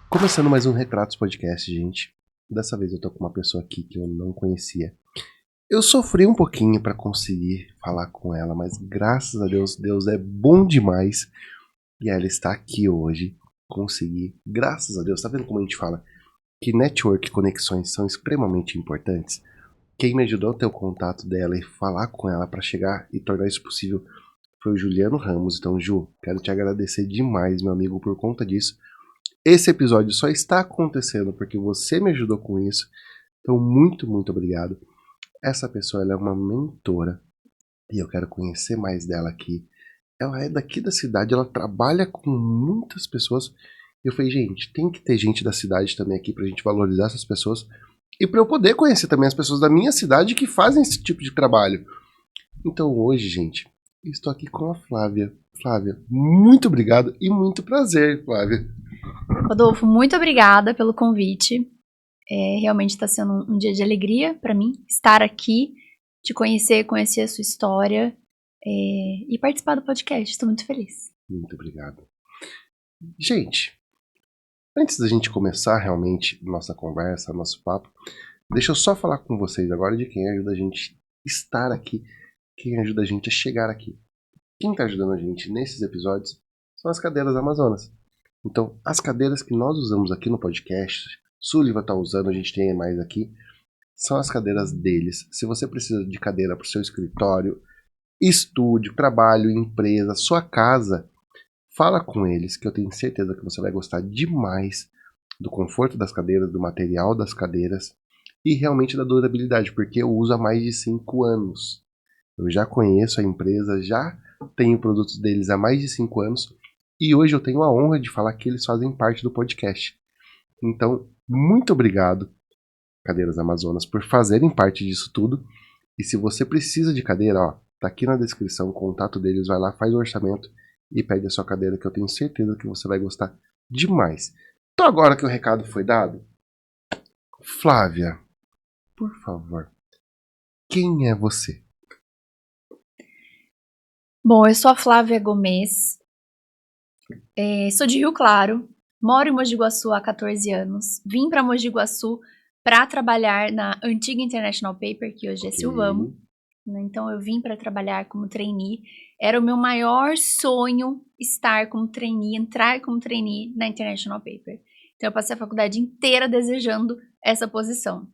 Começando mais um Retratos Podcast, gente. Dessa vez eu tô com uma pessoa aqui que eu não conhecia. Eu sofri um pouquinho pra conseguir falar com ela, mas graças a Deus, Deus é bom demais. E ela está aqui hoje. Consegui, graças a Deus. Tá vendo como a gente fala que network e conexões são extremamente importantes? Quem me ajudou a ter o contato dela e falar com ela pra chegar e tornar isso possível foi o Juliano Ramos. Então, Ju, quero te agradecer demais, meu amigo, por conta disso. Esse episódio só está acontecendo porque você me ajudou com isso. Então, muito, muito obrigado. Essa pessoa ela é uma mentora e eu quero conhecer mais dela aqui. Ela é daqui da cidade, ela trabalha com muitas pessoas. Eu falei, gente, tem que ter gente da cidade também aqui pra gente valorizar essas pessoas. E pra eu poder conhecer também as pessoas da minha cidade que fazem esse tipo de trabalho. Então hoje, gente, eu estou aqui com a Flávia. Flávia, muito obrigado e muito prazer, Flávia. Rodolfo, muito obrigada pelo convite. Realmente está sendo um dia de alegria para mim estar aqui, te conhecer a sua história e participar do podcast. Estou muito feliz. Muito obrigado. Gente, antes da gente começar realmente nossa conversa, nosso papo, deixa eu só falar com vocês agora de quem ajuda a gente a estar aqui, quem ajuda a gente a chegar aqui. Quem está ajudando a gente nesses episódios são as cadeiras Amazonas. Então, as cadeiras que nós usamos aqui no podcast, Sullivan está usando, a gente tem mais aqui, são as cadeiras deles. Se você precisa de cadeira para o seu escritório, estúdio, trabalho, empresa, sua casa, fala com eles que eu tenho certeza que você vai gostar demais do conforto das cadeiras, do material das cadeiras e realmente da durabilidade, porque eu uso há mais de 5 anos. Eu já conheço a empresa, já tenho produtos deles há mais de 5 anos e hoje eu tenho a honra de falar que eles fazem parte do podcast. Então, muito obrigado, Cadeiras Amazonas, por fazerem parte disso tudo. E se você precisa de cadeira, ó, tá aqui na descrição o contato deles, vai lá, faz o orçamento e pede a sua cadeira que eu tenho certeza que você vai gostar demais. Então agora que o recado foi dado, Flávia, por favor, quem é você? Bom, eu sou a Flávia Gomes, sou de Rio Claro, moro em Mogi Guaçu há 14 anos, vim para Mogi Guaçu para trabalhar na antiga International Paper, que hoje é Silvamo. Então eu vim para trabalhar como trainee. Era o meu maior sonho estar como trainee, entrar como trainee na International Paper. Então eu passei a faculdade inteira desejando essa posição.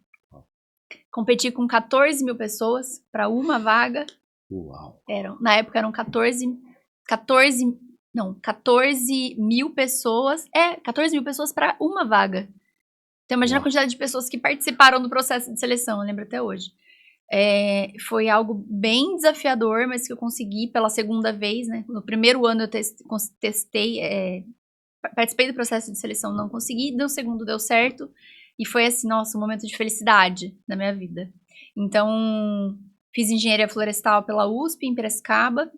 Competi com 14 mil pessoas para uma vaga. Uau! Na época eram 14 mil pessoas. 14 mil pessoas para uma vaga. Então imagina a quantidade de pessoas que participaram do processo de seleção, eu lembro até hoje. Foi algo bem desafiador, mas que eu consegui pela segunda vez, né? No primeiro ano eu participei do processo de seleção, não consegui, no segundo deu certo, e foi assim, nossa, um momento de felicidade na minha vida. Então, fiz engenharia florestal pela USP, em Piracicaba.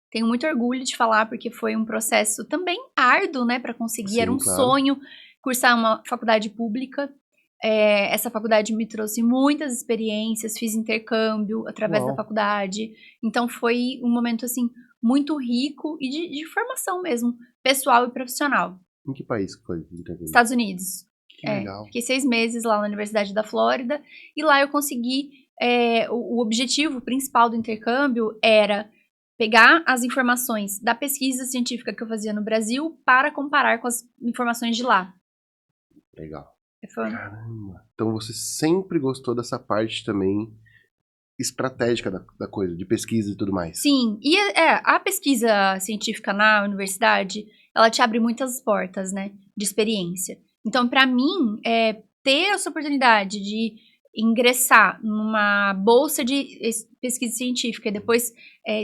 Tenho muito orgulho de falar, porque foi um processo também árduo, né, para conseguir. Sim, era um claro. sonho cursar uma faculdade pública. Essa faculdade me trouxe muitas experiências, fiz intercâmbio através da faculdade. Então foi um momento assim muito rico e de formação mesmo, pessoal e profissional. Em que país foi o intercâmbio? Estados Unidos. Que legal. Fiquei 6 meses lá na Universidade da Flórida e lá eu consegui. O objetivo principal do intercâmbio era pegar as informações da pesquisa científica que eu fazia no Brasil para comparar com as informações de lá. Legal. Foi... Caramba. Então você sempre gostou dessa parte também estratégica da coisa, de pesquisa e tudo mais. Sim, e a pesquisa científica na universidade, ela te abre muitas portas, né, de experiência. Então, para mim, ter essa oportunidade de ingressar numa bolsa de pesquisa científica e depois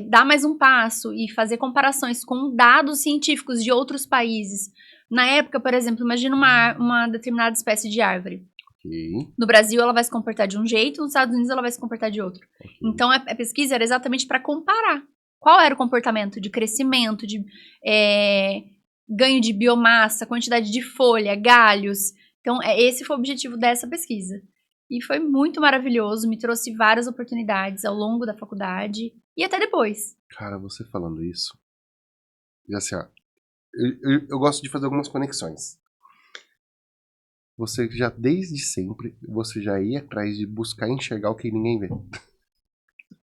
dar mais um passo e fazer comparações com dados científicos de outros países. Na época, por exemplo, imagina uma determinada espécie de árvore. Okay. No Brasil, ela vai se comportar de um jeito, nos Estados Unidos, ela vai se comportar de outro. Okay. Então, a pesquisa era exatamente para comparar. Qual era o comportamento de crescimento, de ganho de biomassa, quantidade de folha, galhos. Então, esse foi o objetivo dessa pesquisa. E foi muito maravilhoso, me trouxe várias oportunidades ao longo da faculdade e até depois. Cara, você falando isso, E assim, ó, eu gosto de fazer algumas conexões. Você já, desde sempre, você já ia atrás de buscar enxergar o que ninguém vê.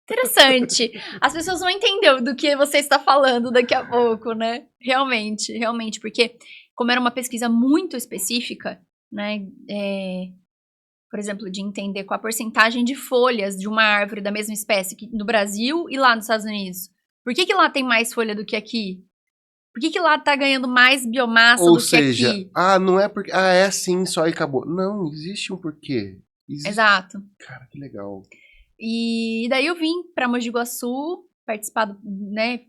Interessante. As pessoas vão entender do que você está falando daqui a pouco, né? Realmente, porque como era uma pesquisa muito específica, né? Por exemplo, de entender qual a porcentagem de folhas de uma árvore da mesma espécie no Brasil e lá nos Estados Unidos. Por que lá tem mais folha do que aqui? Por que lá tá ganhando mais biomassa Ou do que seja, aqui? não é porque... é assim, só e acabou. Não, existe um porquê. Existe... Exato. Cara, que legal. E daí eu vim para Mogi Guaçu, participar, né?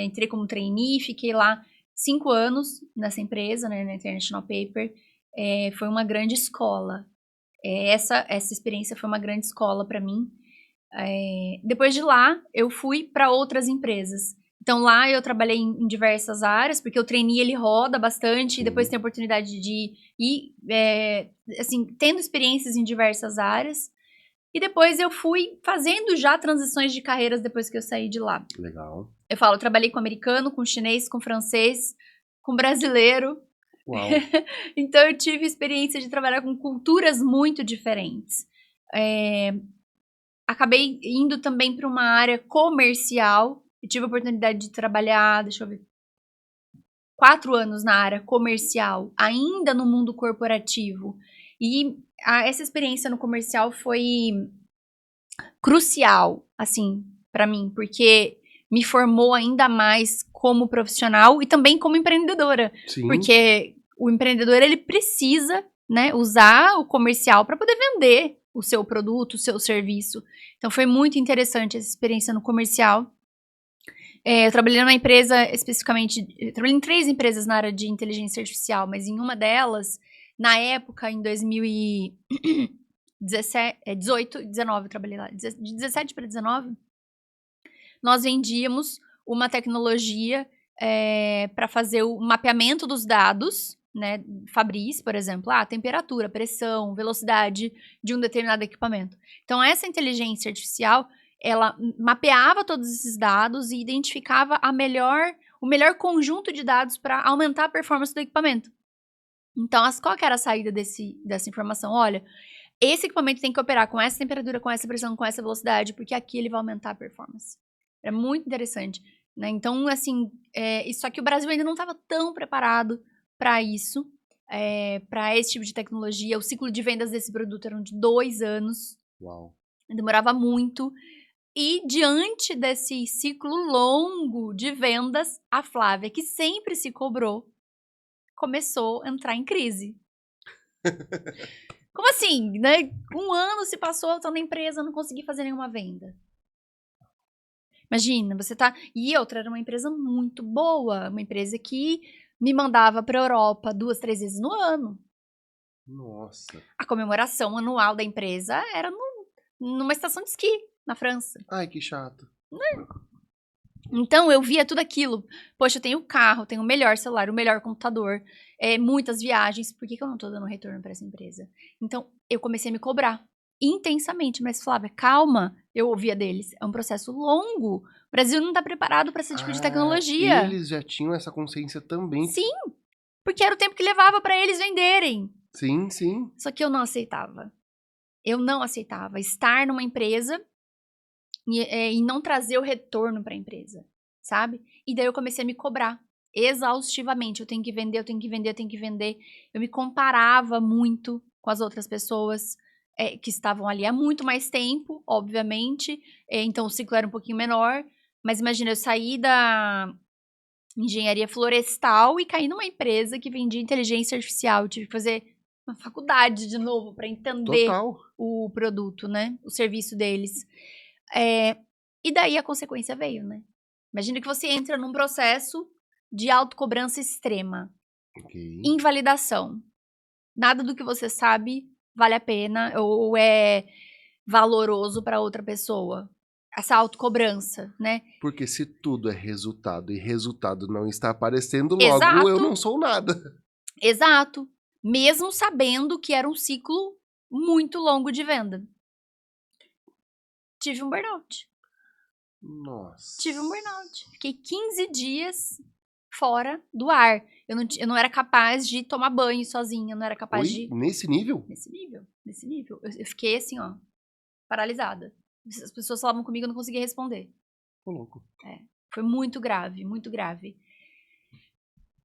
Entrei como trainee, fiquei lá 5 anos nessa empresa, né? Na International Paper. Foi uma grande escola. Essa experiência foi uma grande escola para mim. Depois de lá, eu fui para outras empresas. Então lá eu trabalhei em diversas áreas, porque o trainee ele roda bastante. Sim. E depois tem a oportunidade de ir, assim, tendo experiências em diversas áreas. E depois eu fui fazendo já transições de carreiras depois que eu saí de lá. Legal. Eu trabalhei com americano, com chinês, com francês, com brasileiro. Uau. Então eu tive experiência de trabalhar com culturas muito diferentes. Acabei indo também para uma área comercial. Eu tive a oportunidade de trabalhar, 4 anos na área comercial, ainda no mundo corporativo. E essa experiência no comercial foi crucial, assim, para mim, porque me formou ainda mais como profissional e também como empreendedora. Sim. Porque o empreendedor, ele precisa, né, usar o comercial para poder vender o seu produto, o seu serviço. Então foi muito interessante essa experiência no comercial. Eu trabalhei numa empresa especificamente, eu trabalhei em 3 empresas na área de inteligência artificial, mas em uma delas, na época, em 2018, 19, eu trabalhei lá, de 17 para 19, nós vendíamos uma tecnologia para fazer o mapeamento dos dados, né, Fabris, por exemplo, temperatura, pressão, velocidade de um determinado equipamento. Então, essa inteligência artificial, ela mapeava todos esses dados e identificava o melhor conjunto de dados para aumentar a performance do equipamento. Então, qual que era a saída dessa informação? Olha, esse equipamento tem que operar com essa temperatura, com essa pressão, com essa velocidade, porque aqui ele vai aumentar a performance. É muito interessante, né? Então, assim, só que o Brasil ainda não estava tão preparado para isso, para esse tipo de tecnologia. O ciclo de vendas desse produto era de 2 anos. Uau. Demorava muito. E diante desse ciclo longo de vendas, a Flávia, que sempre se cobrou, começou a entrar em crise. Como assim, né? 1 ano se passou, eu tô na empresa, não consegui fazer nenhuma venda. Imagina, você tá... E outra, era uma empresa muito boa, uma empresa que me mandava pra Europa 2, 3 vezes no ano. Nossa. A comemoração anual da empresa era numa estação de esqui, na França. Ai, que chato. Então, eu via tudo aquilo. Poxa, eu tenho carro, tenho o melhor celular, o melhor computador, muitas viagens. Por que eu não tô dando retorno pra essa empresa? Então, eu comecei a me cobrar intensamente. Mas, Flávia, calma. Eu ouvia deles. É um processo longo. O Brasil não tá preparado pra esse tipo de tecnologia. Eles já tinham essa consciência também. Sim, porque era o tempo que levava pra eles venderem. Sim, sim. Só que eu não aceitava. Eu não aceitava estar numa empresa e não trazer o retorno para a empresa, sabe? E daí eu comecei a me cobrar exaustivamente. Eu tenho que vender, eu tenho que vender, eu tenho que vender. Eu me comparava muito com as outras pessoas que estavam ali há muito mais tempo, obviamente. Então o ciclo era um pouquinho menor. Mas imagina, eu saí da engenharia florestal e caí numa empresa que vendia inteligência artificial. Eu tive que fazer uma faculdade de novo para entender Total. o produto, né? O serviço deles. E daí a consequência veio, né? Imagina que você entra num processo de autocobrança extrema. Ok. Invalidação. Nada do que você sabe vale a pena ou é valoroso para outra pessoa. Essa autocobrança, né? Porque se tudo é resultado e resultado não está aparecendo, logo Exato. eu não sou nada. Exato. Mesmo sabendo que era um ciclo muito longo de venda. Tive um burnout. Nossa. Tive um burnout. Fiquei 15 dias fora do ar. Eu não era capaz de tomar banho sozinha, eu não era capaz Oi? de... Nesse nível? Nesse nível. Eu fiquei assim, ó, paralisada. As pessoas falavam comigo, eu não conseguia responder. Tô louco. Foi muito grave, muito grave.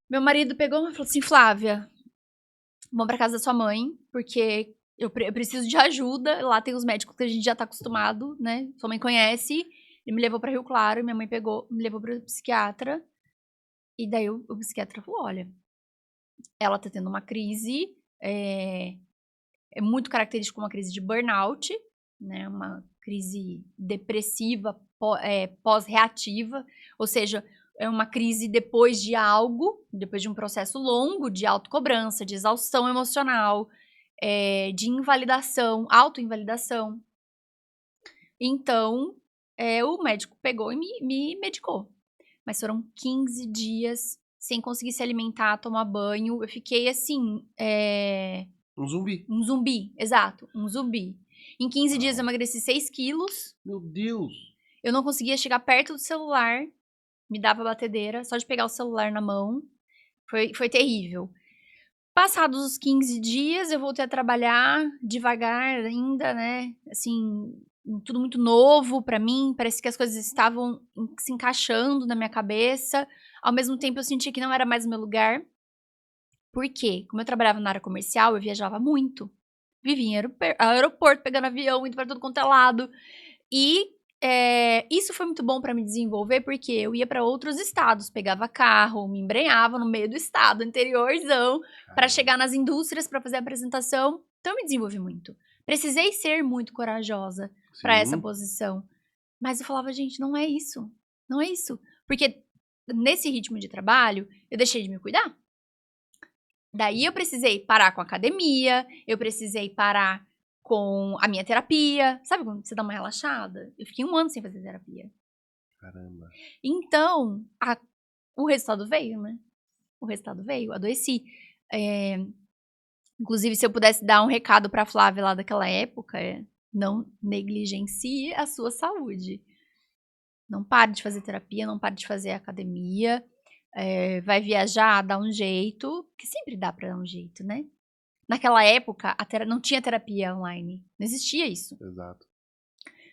Meu marido pegou e falou assim, Flávia, vamos pra casa da sua mãe, porque eu preciso de ajuda. Lá tem os médicos que a gente já tá acostumado, né? Sua mãe conhece. Ele me levou pra Rio Claro, minha mãe me levou pro psiquiatra. E daí o psiquiatra falou, olha, ela tá tendo uma crise, é muito característico uma crise de burnout, né? Uma crise depressiva pós-reativa, ou seja, é uma crise depois de algo, depois de um processo longo de autocobrança, de exaustão emocional, de invalidação, autoinvalidação. Então, o médico pegou e me medicou. Mas foram 15 dias sem conseguir se alimentar, tomar banho. Eu fiquei assim. Um zumbi. Um zumbi, exato, um zumbi. Em 15 dias eu emagreci 6 quilos. Meu Deus. Eu não conseguia chegar perto do celular. Me dava batedeira, só de pegar o celular na mão. Foi terrível. Passados os 15 dias, eu voltei a trabalhar devagar ainda, né? Assim, tudo muito novo pra mim. Parece que as coisas estavam se encaixando na minha cabeça. Ao mesmo tempo, eu senti que não era mais o meu lugar. Por quê? Como eu trabalhava na área comercial, eu viajava muito. Vivia em aeroporto, pegando avião, indo pra tudo quanto é lado. E isso foi muito bom pra me desenvolver, porque eu ia pra outros estados, pegava carro, me embrenhava no meio do estado, interiorzão, pra chegar nas indústrias, pra fazer a apresentação. Então eu me desenvolvi muito. Precisei ser muito corajosa pra essa posição. Mas eu falava, gente, não é isso. Não é isso. Porque nesse ritmo de trabalho, eu deixei de me cuidar. Daí eu precisei parar com a academia, eu precisei parar com a minha terapia. Sabe quando você dá uma relaxada? Eu fiquei 1 ano sem fazer terapia. Caramba. Então, o resultado veio, né? O resultado veio, adoeci. Inclusive, se eu pudesse dar um recado pra Flávia lá daquela época, não negligencie a sua saúde. Não pare de fazer terapia, não pare de fazer academia. Vai viajar, dá um jeito, que sempre dá pra dar um jeito, né? Naquela época, não tinha terapia online, não existia isso. Exato.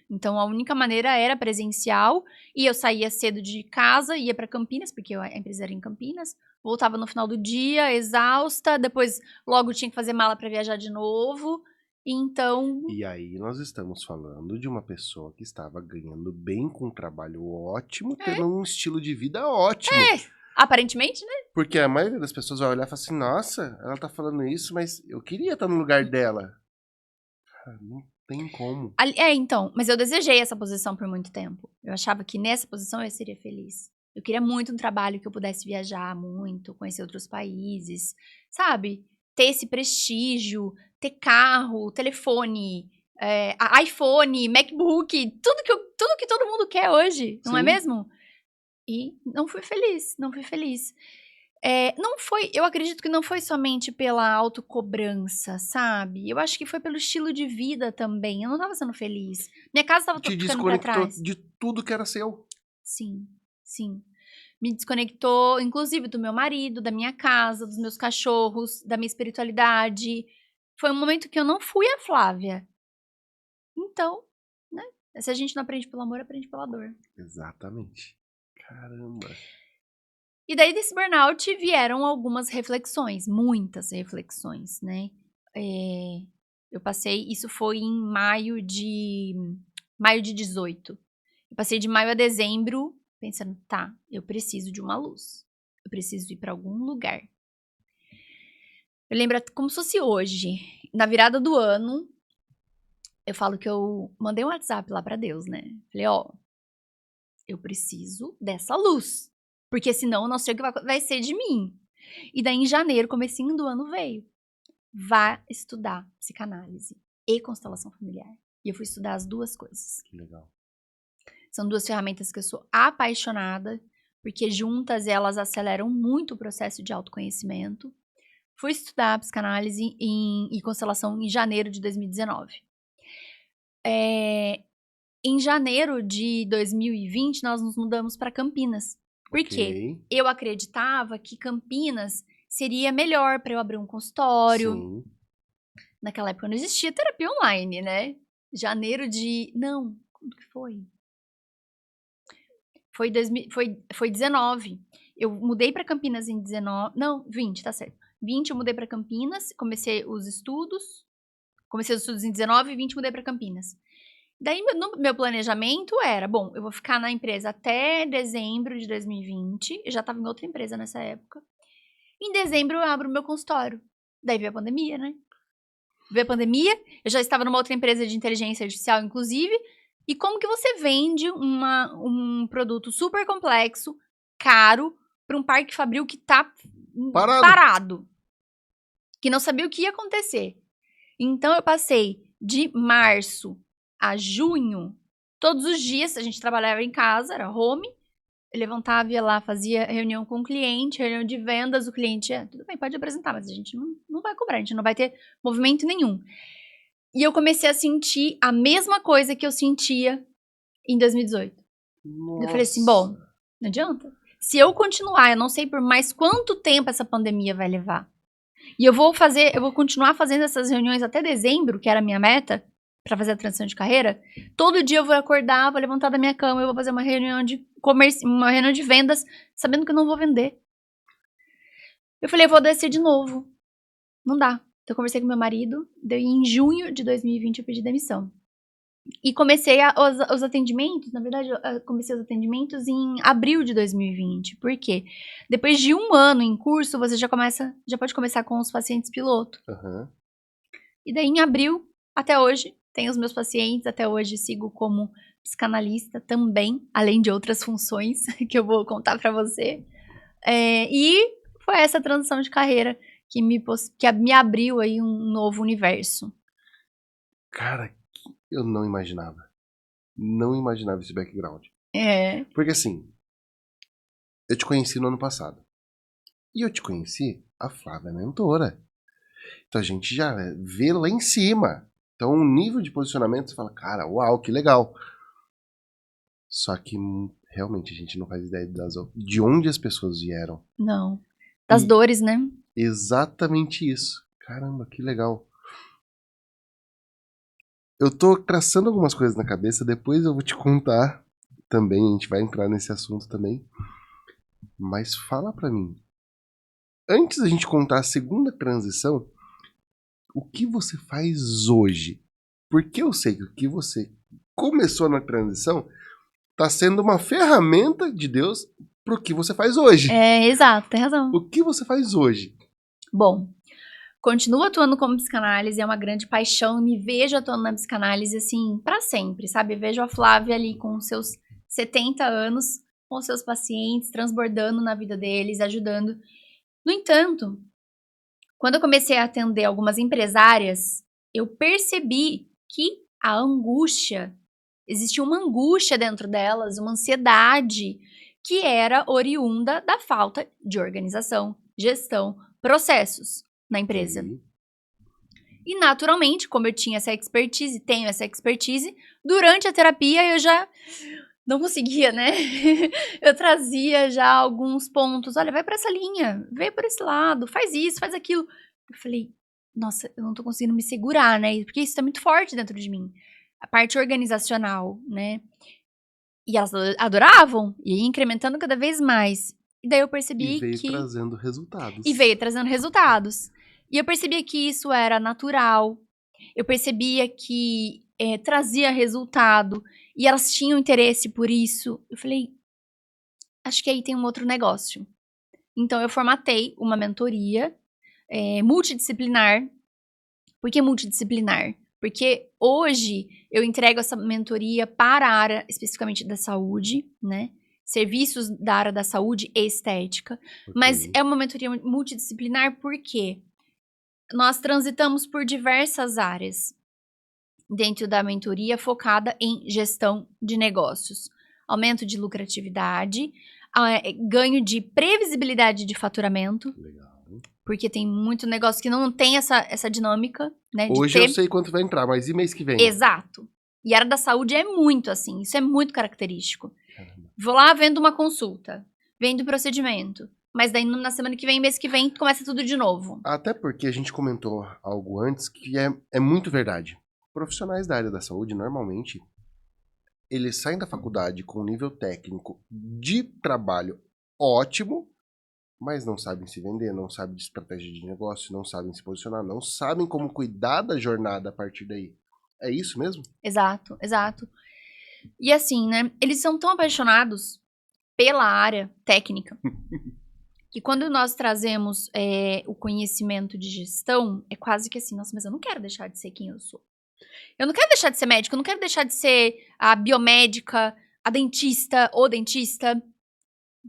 Então, a única maneira era presencial, e eu saía cedo de casa, ia pra Campinas, porque a empresa era em Campinas, voltava no final do dia, exausta, depois logo tinha que fazer mala pra viajar de novo, então... E aí nós estamos falando de uma pessoa que estava ganhando bem, com um trabalho ótimo, tendo um estilo de vida ótimo. Aparentemente, né? Porque a maioria das pessoas vai olhar e falar assim, nossa, ela tá falando isso, mas eu queria estar no lugar dela. Não tem como. Então, mas eu desejei essa posição por muito tempo. Eu achava que nessa posição eu seria feliz. Eu queria muito um trabalho que eu pudesse viajar muito, conhecer outros países, sabe? Ter esse prestígio, ter carro, telefone, iPhone, MacBook, tudo que todo mundo quer hoje, não é mesmo? E não fui feliz, não fui feliz. Eu acredito que não foi somente pela autocobrança, sabe? Eu acho que foi pelo estilo de vida também. Eu não tava sendo feliz. Minha casa tava Te ficando pra desconectou trás. de tudo que era seu. Sim, sim. Me desconectou, inclusive, do meu marido, da minha casa, dos meus cachorros, da minha espiritualidade. Foi um momento que eu não fui a Flávia. Então, né? Se a gente não aprende pelo amor, aprende pela dor. Exatamente. Caramba. E daí desse burnout vieram algumas reflexões, muitas reflexões, né? Eu passei, isso foi em maio de 18. Eu passei de maio a dezembro pensando, tá, eu preciso de uma luz. Eu preciso ir pra algum lugar. Eu lembro como se fosse hoje, na virada do ano, eu falo que eu mandei um WhatsApp lá pra Deus, né? Falei, eu preciso dessa luz. Porque senão eu não sei o que vai ser de mim. E daí em janeiro, comecinho do ano, veio. Vá estudar psicanálise e constelação familiar. E eu fui estudar as duas coisas. Que legal. São 2 ferramentas que eu sou apaixonada, porque juntas elas aceleram muito o processo de autoconhecimento. Fui estudar psicanálise e constelação em janeiro de 2019. Em janeiro de 2020, nós nos mudamos para Campinas. Por quê? Eu acreditava que Campinas seria melhor para eu abrir um consultório. Sim. Naquela época não existia terapia online, né? Janeiro de... Não, quando que foi? Foi 19. Eu mudei para Campinas em 19... Não, 20, tá certo. 20 eu mudei para Campinas, comecei os estudos em 19 e 20 mudei para Campinas. Daí, no meu planejamento era, bom, eu vou ficar na empresa até dezembro de 2020. Eu já estava em outra empresa nessa época. Em dezembro eu abro o meu consultório. Daí veio a pandemia, né? Veio a pandemia, eu já estava numa outra empresa de inteligência artificial, inclusive. E como que você vende um produto super complexo, caro, para um parque fabril que tá parado? Que não sabia o que ia acontecer. Então, eu passei de março a junho, todos os dias, a gente trabalhava em casa, era home, eu levantava, ia lá, fazia reunião com o cliente, reunião de vendas, o cliente, tudo bem, pode apresentar, mas a gente não vai cobrar, a gente não vai ter movimento nenhum. E eu comecei a sentir a mesma coisa que eu sentia em 2018. Nossa. Eu falei assim, bom, não adianta. Se eu continuar, eu não sei por mais quanto tempo essa pandemia vai levar. E eu vou continuar fazendo essas reuniões até dezembro, que era a minha meta, pra fazer a transição de carreira. Todo dia eu vou acordar, vou levantar da minha cama, eu vou fazer uma reunião de comércio, uma reunião de vendas, sabendo que eu não vou vender. Eu falei, eu vou descer de novo. Não dá. Então eu conversei com meu marido, daí em junho de 2020 eu pedi demissão. E comecei os atendimentos, na verdade, eu comecei os atendimentos em abril de 2020. Por quê? Depois de 1 ano em curso, você já pode começar com os pacientes piloto. Uhum. E daí, em abril, até hoje, tenho os meus pacientes, até hoje sigo como psicanalista também, além de outras funções que eu vou contar pra você. E foi essa transição de carreira que me abriu aí um novo universo. Cara, eu não imaginava. Não imaginava esse background. Porque assim, eu te conheci no ano passado. E eu te conheci, a Flávia mentora. Então a gente já vê lá em cima. Então o nível de posicionamento, você fala, cara, uau, que legal. Só que realmente a gente não faz ideia de onde as pessoas vieram. Não. Das dores, né? Exatamente isso. Caramba, que legal. Eu tô traçando algumas coisas na cabeça, depois eu vou te contar também, a gente vai entrar nesse assunto também. Mas fala pra mim, antes da gente contar a segunda transição, o que você faz hoje? Porque eu sei que o que você começou na transição tá sendo uma ferramenta de Deus pro que você faz hoje. Exato, tem razão. O que você faz hoje? Bom, continuo atuando como psicanálise, é uma grande paixão, me vejo atuando na psicanálise, assim, pra sempre, sabe? Vejo a Flávia ali com seus 70 anos, com seus pacientes, transbordando na vida deles, ajudando. No entanto, quando eu comecei a atender algumas empresárias, eu percebi que a angústia, existia uma angústia dentro delas, uma ansiedade, que era oriunda da falta de organização, gestão, processos na empresa. E naturalmente, como eu tinha essa expertise, tenho essa expertise, durante a terapia eu já não conseguia, né? Eu trazia já alguns pontos, olha, vai pra essa linha, vê por esse lado, faz isso, faz aquilo. Eu falei, nossa, eu não tô conseguindo me segurar, né? Porque isso tá muito forte dentro de mim. A parte organizacional, né? E elas adoravam, e ia incrementando cada vez mais. E daí eu percebi que... E veio trazendo resultados. E veio trazendo resultados. E eu percebia que isso era natural. Eu percebia que trazia resultado. E elas tinham interesse por isso. Eu falei, acho que aí tem um outro negócio. Então eu formatei uma mentoria multidisciplinar. Por que multidisciplinar? Porque hoje eu entrego essa mentoria para a área especificamente da saúde, né? Serviços da área da saúde e estética. Okay. Mas é uma mentoria multidisciplinar porque nós transitamos por diversas áreas dentro da mentoria focada em gestão de negócios. Aumento de lucratividade, ganho de previsibilidade de faturamento. Legal. Porque tem muito negócio que não tem essa dinâmica, né? Hoje eu sei quanto vai entrar, mas e mês que vem? Exato. E a área da saúde é muito assim, isso é muito característico. Vou lá, vendo uma consulta. vem do procedimento. Mas daí na semana que vem, mês que vem, começa tudo de novo. Até porque a gente comentou algo antes que é muito verdade. Profissionais da área da saúde, normalmente, eles saem da faculdade com um nível técnico de trabalho ótimo, mas não sabem se vender, não sabem de estratégia de negócio, não sabem se posicionar, não sabem como cuidar da jornada a partir daí. É isso mesmo? Exato, exato. E assim, né? Eles são tão apaixonados pela área técnica que quando nós trazemos o conhecimento de gestão, é quase que assim, nossa, mas eu não quero deixar de ser quem eu sou. Eu não quero deixar de ser médica, eu não quero deixar de ser a biomédica, a dentista ou dentista.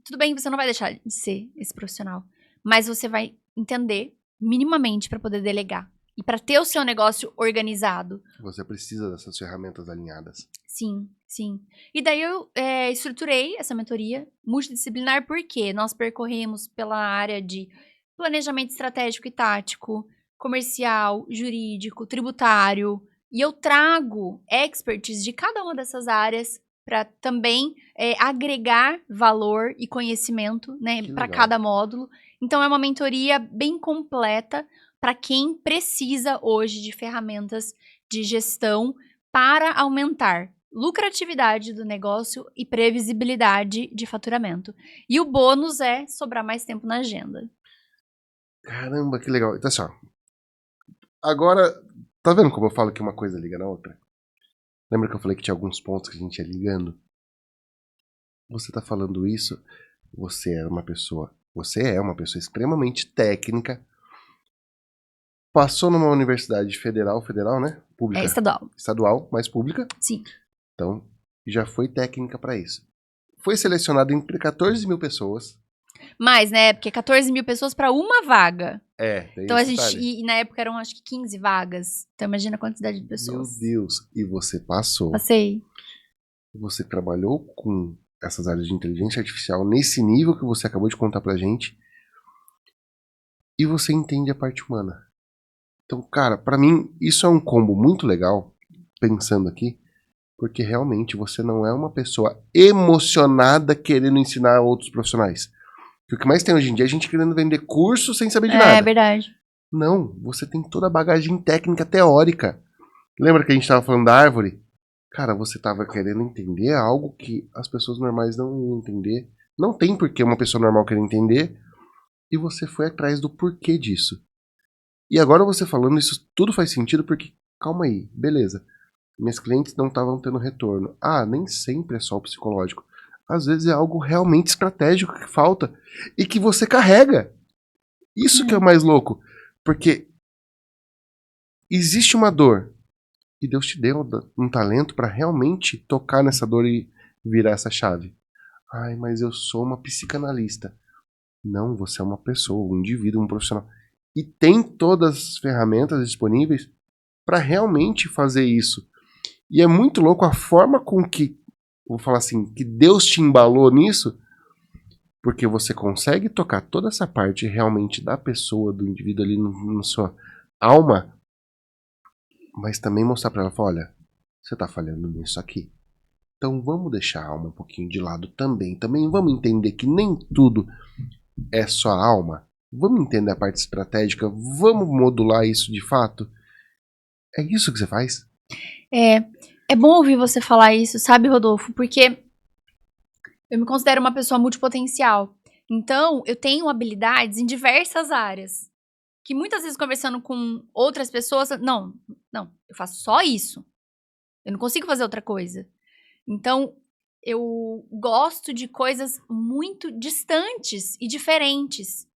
Tudo bem, você não vai deixar de ser esse profissional, mas você vai entender minimamente para poder delegar e para ter o seu negócio organizado. Você precisa dessas ferramentas alinhadas. Sim, sim. E daí eu estruturei essa mentoria multidisciplinar porque nós percorremos pela área de planejamento estratégico e tático, comercial, jurídico, tributário, e eu trago expertise de cada uma dessas áreas para também agregar valor e conhecimento, né, Que para legal. cada módulo. Então é uma mentoria bem completa para quem precisa hoje de ferramentas de gestão para aumentar lucratividade do negócio e previsibilidade de faturamento. E o bônus é sobrar mais tempo na agenda. Caramba, que legal. Então, assim, ó, agora, tá vendo como eu falo que uma coisa liga na outra? Lembra que eu falei que tinha alguns pontos que a gente ia ligando? Você tá falando isso, você é uma pessoa extremamente técnica, passou numa universidade federal, né? É Pública, estadual. estadual, mas pública. Sim. Então, já foi técnica para isso. Foi selecionado entre 14 mil pessoas. Mais, né? Porque 14 mil pessoas para uma vaga. Tem Então esse a gente. detalhe. E na época eram acho que 15 vagas. Então imagina a quantidade de Meu pessoas. Deus, e você passou. Passei. Você trabalhou com essas áreas de inteligência artificial nesse nível que você acabou de contar pra gente. E você entende a parte humana. Então, cara, pra mim, isso é um combo muito legal, pensando aqui, porque realmente você não é uma pessoa emocionada querendo ensinar outros profissionais. Porque o que mais tem hoje em dia é a gente querendo vender curso sem saber de nada. É verdade. Não, você tem toda a bagagem técnica teórica. Lembra que a gente estava falando da árvore? Cara, você estava querendo entender algo que as pessoas normais não iam entender. Não tem por que uma pessoa normal querer entender. E você foi atrás do porquê disso. E agora você falando, isso tudo faz sentido porque, calma aí, beleza. Minhas clientes não estavam tendo retorno. Ah, nem sempre é só o psicológico. Às vezes é algo realmente estratégico que falta e que você carrega. Isso que é o mais louco. Porque existe uma dor e Deus te deu um talento para realmente tocar nessa dor e virar essa chave. Ai, mas eu sou uma psicanalista. Não, você é uma pessoa, um indivíduo, um profissional. E tem todas as ferramentas disponíveis para realmente fazer isso. E é muito louco a forma com que, vou falar assim, que Deus te embalou nisso, porque você consegue tocar toda essa parte realmente da pessoa, do indivíduo ali na sua alma, mas também mostrar para ela, falar, olha, você tá falhando nisso aqui. Então vamos deixar a alma um pouquinho de lado também. Também vamos entender que nem tudo é só a alma. Vamos entender a parte estratégica, vamos modular isso de fato. É isso que você faz? É bom ouvir você falar isso, sabe, Rodolfo? Porque eu me considero uma pessoa multipotencial. Então, eu tenho habilidades em diversas áreas. Que muitas vezes conversando com outras pessoas, não, eu faço só isso. Eu não consigo fazer outra coisa. Então, eu gosto de coisas muito distantes e diferentes.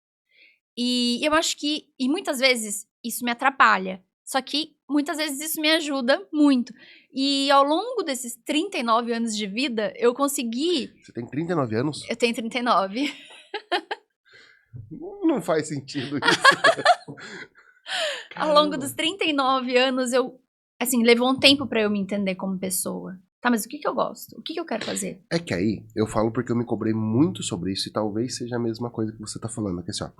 E eu acho que, e muitas vezes, isso me atrapalha. Só que muitas vezes isso me ajuda muito. E ao longo desses 39 anos de vida, eu consegui. Você tem 39 anos? Eu tenho 39. Não faz sentido isso. Ao longo dos 39 anos, eu. Assim, levou um tempo pra eu me entender como pessoa. Tá, mas o que eu gosto? O que eu quero fazer? É que aí, eu falo porque eu me cobrei muito sobre isso e talvez seja a mesma coisa que você tá falando. Que assim, ó,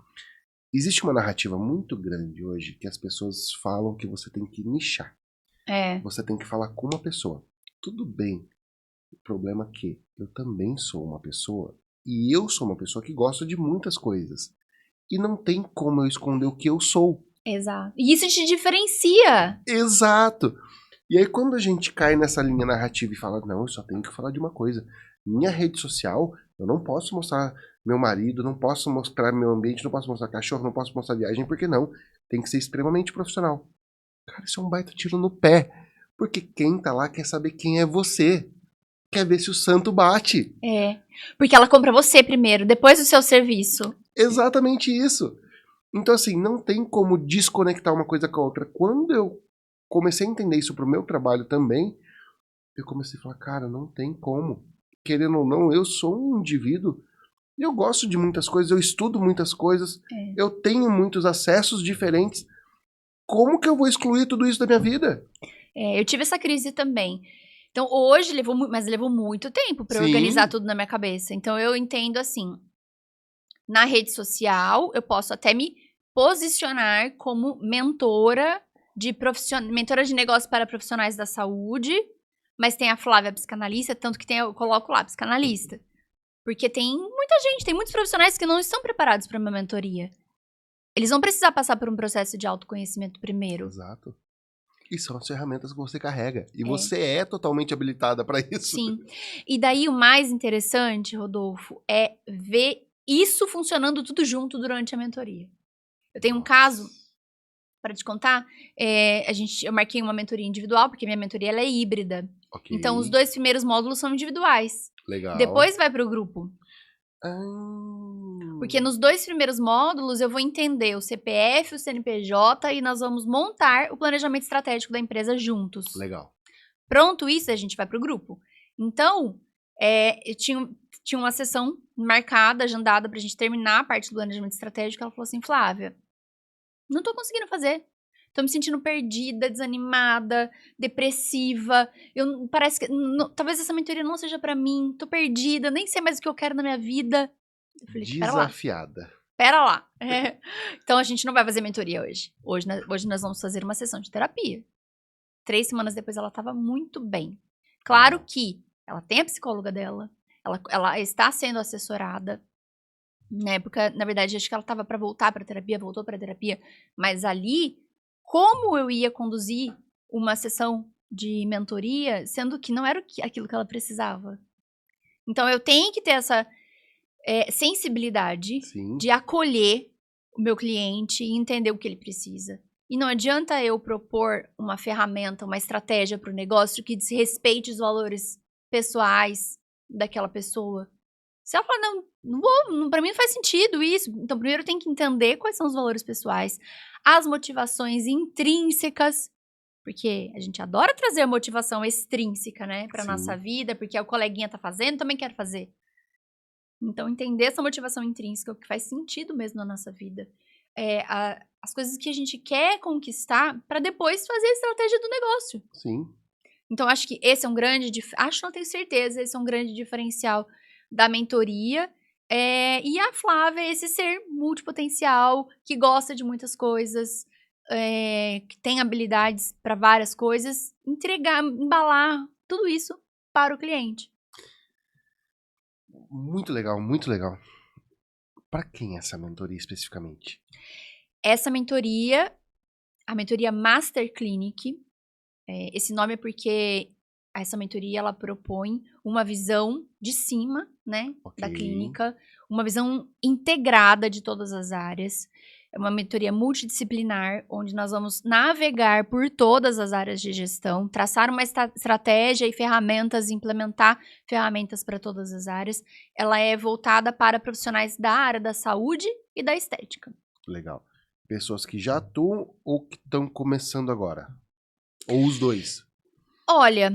existe uma narrativa muito grande hoje que as pessoas falam que você tem que nichar. É. Você tem que falar com uma pessoa. Tudo bem. O problema é que eu também sou uma pessoa E eu sou uma pessoa que gosta de muitas coisas. E não tem como eu esconder o que eu sou. Exato. E isso te diferencia. Exato! E aí quando a gente cai nessa linha narrativa e fala, não, eu só tenho que falar de uma coisa. Minha rede social, eu não posso mostrar meu marido, não posso mostrar meu ambiente, não posso mostrar cachorro, não posso mostrar viagem, porque não? Tem que ser extremamente profissional. Cara, isso é um baita tiro no pé. Porque quem tá lá quer saber quem é você. Quer ver se o santo bate. É. Porque ela compra você primeiro, depois o seu serviço. Exatamente isso. Então, assim, não tem como desconectar uma coisa com a outra. Quando eu comecei a entender isso pro meu trabalho também, eu comecei a falar, cara, não tem como. Querendo ou não, eu sou um indivíduo e eu gosto de muitas coisas, eu estudo muitas coisas, eu tenho muitos acessos diferentes. Como que eu vou excluir tudo isso da minha vida? Eu tive essa crise também. Então, hoje mas levou muito tempo pra eu Sim. organizar tudo na minha cabeça. Então, eu entendo assim, na rede social, eu posso até me posicionar como mentora mentora de negócio para profissionais da saúde, mas tem a Flávia psicanalista, tanto que eu coloco lá, psicanalista. Porque tem muita gente, tem muitos profissionais que não estão preparados para uma mentoria. Eles vão precisar passar por um processo de autoconhecimento primeiro. Exato. E são as ferramentas que você carrega. E você é totalmente habilitada para isso. Sim. E daí o mais interessante, Rodolfo, é ver isso funcionando tudo junto durante a mentoria. Eu tenho um caso para te contar. Eu marquei uma mentoria individual, porque minha mentoria ela é híbrida. Ok. Então, os 2 primeiros módulos são individuais. Legal. Depois vai para o grupo. Ah, Porque nos 2 primeiros módulos eu vou entender o CPF, o CNPJ e nós vamos montar o planejamento estratégico da empresa juntos. legal. Pronto isso, a gente vai pro grupo. Então, eu tinha uma sessão marcada, agendada pra gente terminar a parte do planejamento estratégico. Ela falou assim, Flávia, não tô conseguindo fazer. Tô me sentindo perdida, desanimada, depressiva. Parece que talvez essa mentoria não seja pra mim. Tô perdida, nem sei mais o que eu quero na minha vida. Eu falei, Desafiada. pera lá. Então a gente não vai fazer mentoria hoje. Hoje nós vamos fazer uma sessão de terapia. 3 semanas depois ela tava muito bem. Claro que ela tem a psicóloga dela, ela está sendo assessorada. Na época, na verdade, acho que ela tava pra voltar pra terapia, voltou pra terapia. Mas ali, como eu ia conduzir uma sessão de mentoria, sendo que não era aquilo que ela precisava. Então eu tenho que ter essa sensibilidade Sim. de acolher o meu cliente e entender o que ele precisa. E não adianta eu propor uma ferramenta, uma estratégia para o negócio que desrespeite os valores pessoais daquela pessoa. Se ela falar, não vou, para mim não faz sentido isso. Então, primeiro eu tenho que entender quais são os valores pessoais, as motivações intrínsecas, porque a gente adora trazer a motivação extrínseca, né, para nossa vida, porque o coleguinha tá fazendo, também quero fazer. Então, entender essa motivação intrínseca, o que faz sentido mesmo na nossa vida. As coisas que a gente quer conquistar para depois fazer a estratégia do negócio. Sim. Então, acho que esse é um grande... não tenho certeza, esse é um grande diferencial da mentoria. E a Flávia é esse ser multipotencial, que gosta de muitas coisas, que tem habilidades para várias coisas, embalar tudo isso para o cliente. Muito legal, muito legal. Para quem é essa mentoria especificamente? Essa mentoria, a mentoria Master Clinic, esse nome é porque essa mentoria ela propõe uma visão de cima, né, da clínica, uma visão integrada de todas as áreas. É uma mentoria multidisciplinar, onde nós vamos navegar por todas as áreas de gestão, traçar uma estratégia e ferramentas, implementar ferramentas para todas as áreas. Ela é voltada para profissionais da área da saúde e da estética. Legal. Pessoas que já atuam ou que estão começando agora? Ou os dois? Olha,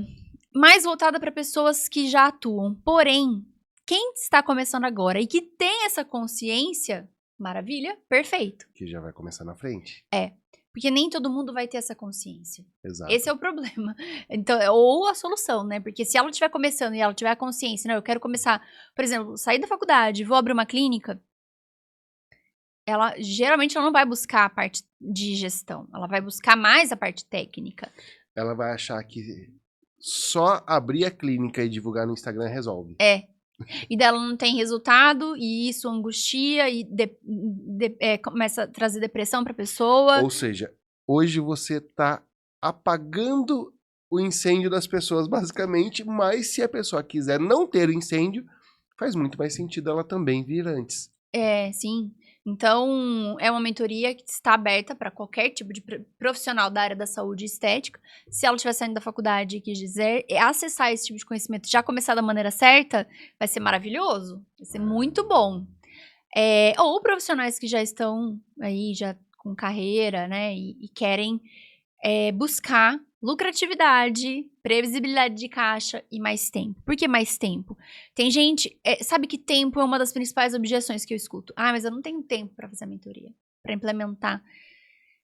mais voltada para pessoas que já atuam. Porém, quem está começando agora e que tem essa consciência, maravilha, perfeito. Que já vai começar na frente. Porque nem todo mundo vai ter essa consciência. Exato. Esse é o problema. Então, ou a solução, né? Porque se ela estiver começando e ela tiver a consciência, não, eu quero começar, por exemplo, sair da faculdade, vou abrir uma clínica, geralmente ela não vai buscar a parte de gestão, ela vai buscar mais a parte técnica. Ela vai achar que só abrir a clínica e divulgar no Instagram resolve. E dela não tem resultado, e isso angustia, e começa a trazer depressão pra pessoa. Ou seja, hoje você tá apagando o incêndio das pessoas, basicamente, mas se a pessoa quiser não ter o incêndio, faz muito mais sentido ela também vir antes. Sim. Então, é uma mentoria que está aberta para qualquer tipo de profissional da área da saúde e estética. Se ela estiver saindo da faculdade e quiser acessar esse tipo de conhecimento, já começar da maneira certa, vai ser maravilhoso. Vai ser muito bom. Ou profissionais que já estão aí, já com carreira, né, e querem buscar lucratividade, previsibilidade de caixa e mais tempo. Por que mais tempo? Tem gente, sabe que tempo é uma das principais objeções que eu escuto. Ah, mas eu não tenho tempo para fazer a mentoria, para implementar.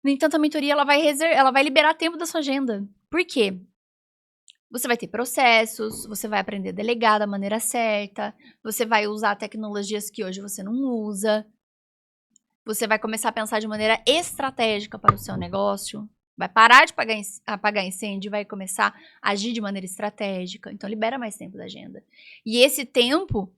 No entanto, a mentoria ela vai liberar tempo da sua agenda. Por quê? Você vai ter processos, você vai aprender a delegar da maneira certa, você vai usar tecnologias que hoje você não usa, você vai começar a pensar de maneira estratégica para o seu negócio. Vai parar de apagar incêndio e vai começar a agir de maneira estratégica. Então, libera mais tempo da agenda. E esse tempo,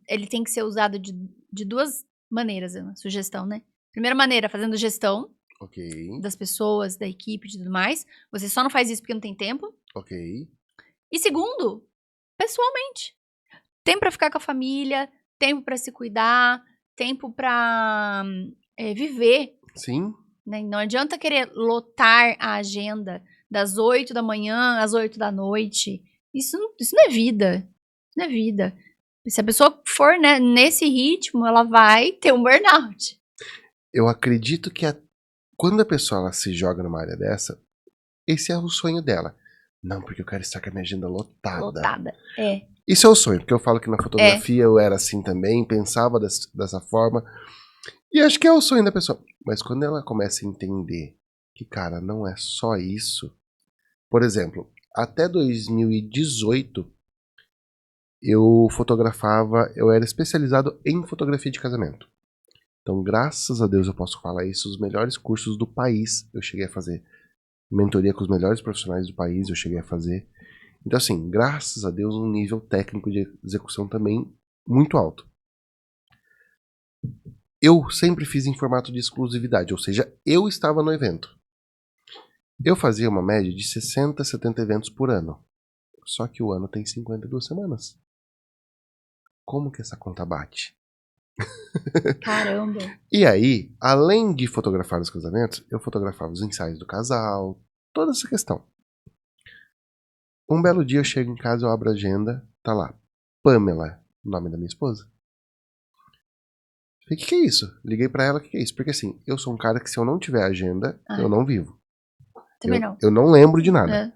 ele tem que ser usado de duas maneiras, é uma sugestão, né? Primeira maneira, fazendo gestão Ok, das pessoas, da equipe e tudo mais. Você só não faz isso porque não tem tempo. ok. E segundo, pessoalmente. Tempo para ficar com a família, tempo para se cuidar, tempo para viver. Sim, Né? Não adianta querer lotar a agenda das 8 da manhã às 8 da noite. Isso não é vida. Isso não é vida. Se a pessoa for, né, nesse ritmo, ela vai ter um burnout. eu acredito que quando a pessoa ela se joga numa área dessa, esse é o sonho dela. Não, porque eu quero estar com a minha agenda lotada. Lotada. Isso é o sonho, porque eu falo que na fotografia eu era assim também, pensava dessa forma. E acho que é o sonho da pessoa. Mas quando ela começa a entender que, cara, não é só isso. Por exemplo, até 2018, eu fotografava, eu era especializado em fotografia de casamento. Então, graças a Deus, eu posso falar isso, os melhores cursos do país eu cheguei a fazer. Mentoria com os melhores profissionais do país eu cheguei a fazer. Então, assim, graças a Deus, um nível técnico de execução também muito alto. Eu sempre fiz em formato de exclusividade, ou seja, eu estava no evento. Eu fazia uma média de 60, 70 eventos por ano. Só que o ano tem 52 semanas. Como que essa conta bate? Caramba. E aí, além de fotografar os casamentos, eu fotografava os ensaios do casal, toda essa questão. Um belo dia eu chego em casa, eu abro a agenda, tá lá, Pamela, nome da minha esposa. Falei, o que é isso? Liguei pra ela, o que é isso? Porque assim, eu sou um cara que se eu não tiver agenda, eu não vivo. Também não. Eu não lembro de nada.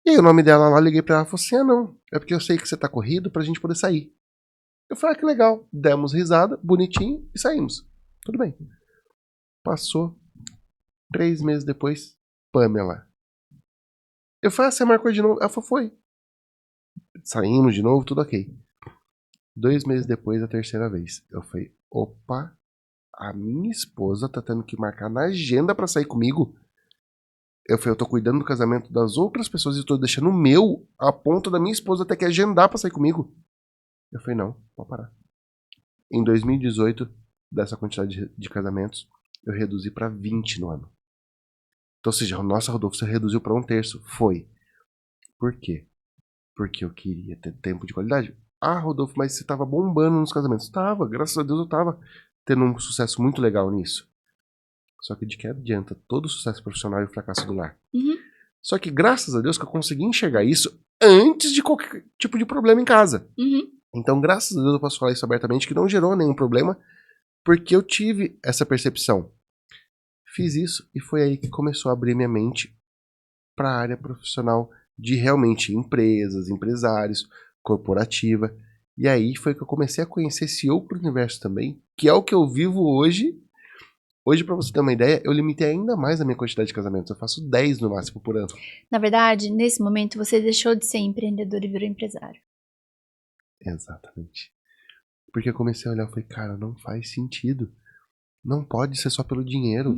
E aí o nome dela lá, liguei pra ela e falei assim, não, é porque eu sei que você tá corrido pra gente poder sair. Eu falei, que legal. Demos risada, bonitinho, e saímos. Tudo bem. Passou 3 meses depois, Pamela. Eu falei, você marcou de novo? Ela falou, foi. Saímos de novo, tudo ok. 2 meses depois, a terceira vez. Eu falei, opa, a minha esposa tá tendo que marcar na agenda pra sair comigo. Eu falei, eu tô cuidando do casamento das outras pessoas e tô deixando o meu a ponto da minha esposa ter que agendar pra sair comigo. Eu falei, não, pode parar. Em 2018, dessa quantidade de casamentos, eu reduzi pra 20 no ano. Então, ou seja, a nossa Rodolfo se reduziu pra 1/3. Foi. Por quê? Porque eu queria ter tempo de qualidade. Ah, Rodolfo, mas você tava bombando nos casamentos. Tava, graças a Deus eu tava tendo um sucesso muito legal nisso. Só que de que adianta todo o sucesso profissional e o fracasso do lar? Só que graças a Deus que eu consegui enxergar isso antes de qualquer tipo de problema em casa. Então, graças a Deus eu posso falar isso abertamente, que não gerou nenhum problema, porque eu tive essa percepção. Fiz isso e foi aí que começou a abrir minha mente para a área profissional de realmente empresas, empresários, corporativa. E aí foi que eu comecei a conhecer esse outro universo também, que é o que eu vivo hoje. Hoje, para você ter uma ideia, eu limitei ainda mais a minha quantidade de casamentos. Eu faço 10 no máximo por ano. Na verdade, nesse momento, você deixou de ser empreendedor e virou empresário. Exatamente. Porque eu comecei a olhar e falei, cara, não faz sentido. Não pode ser só pelo dinheiro.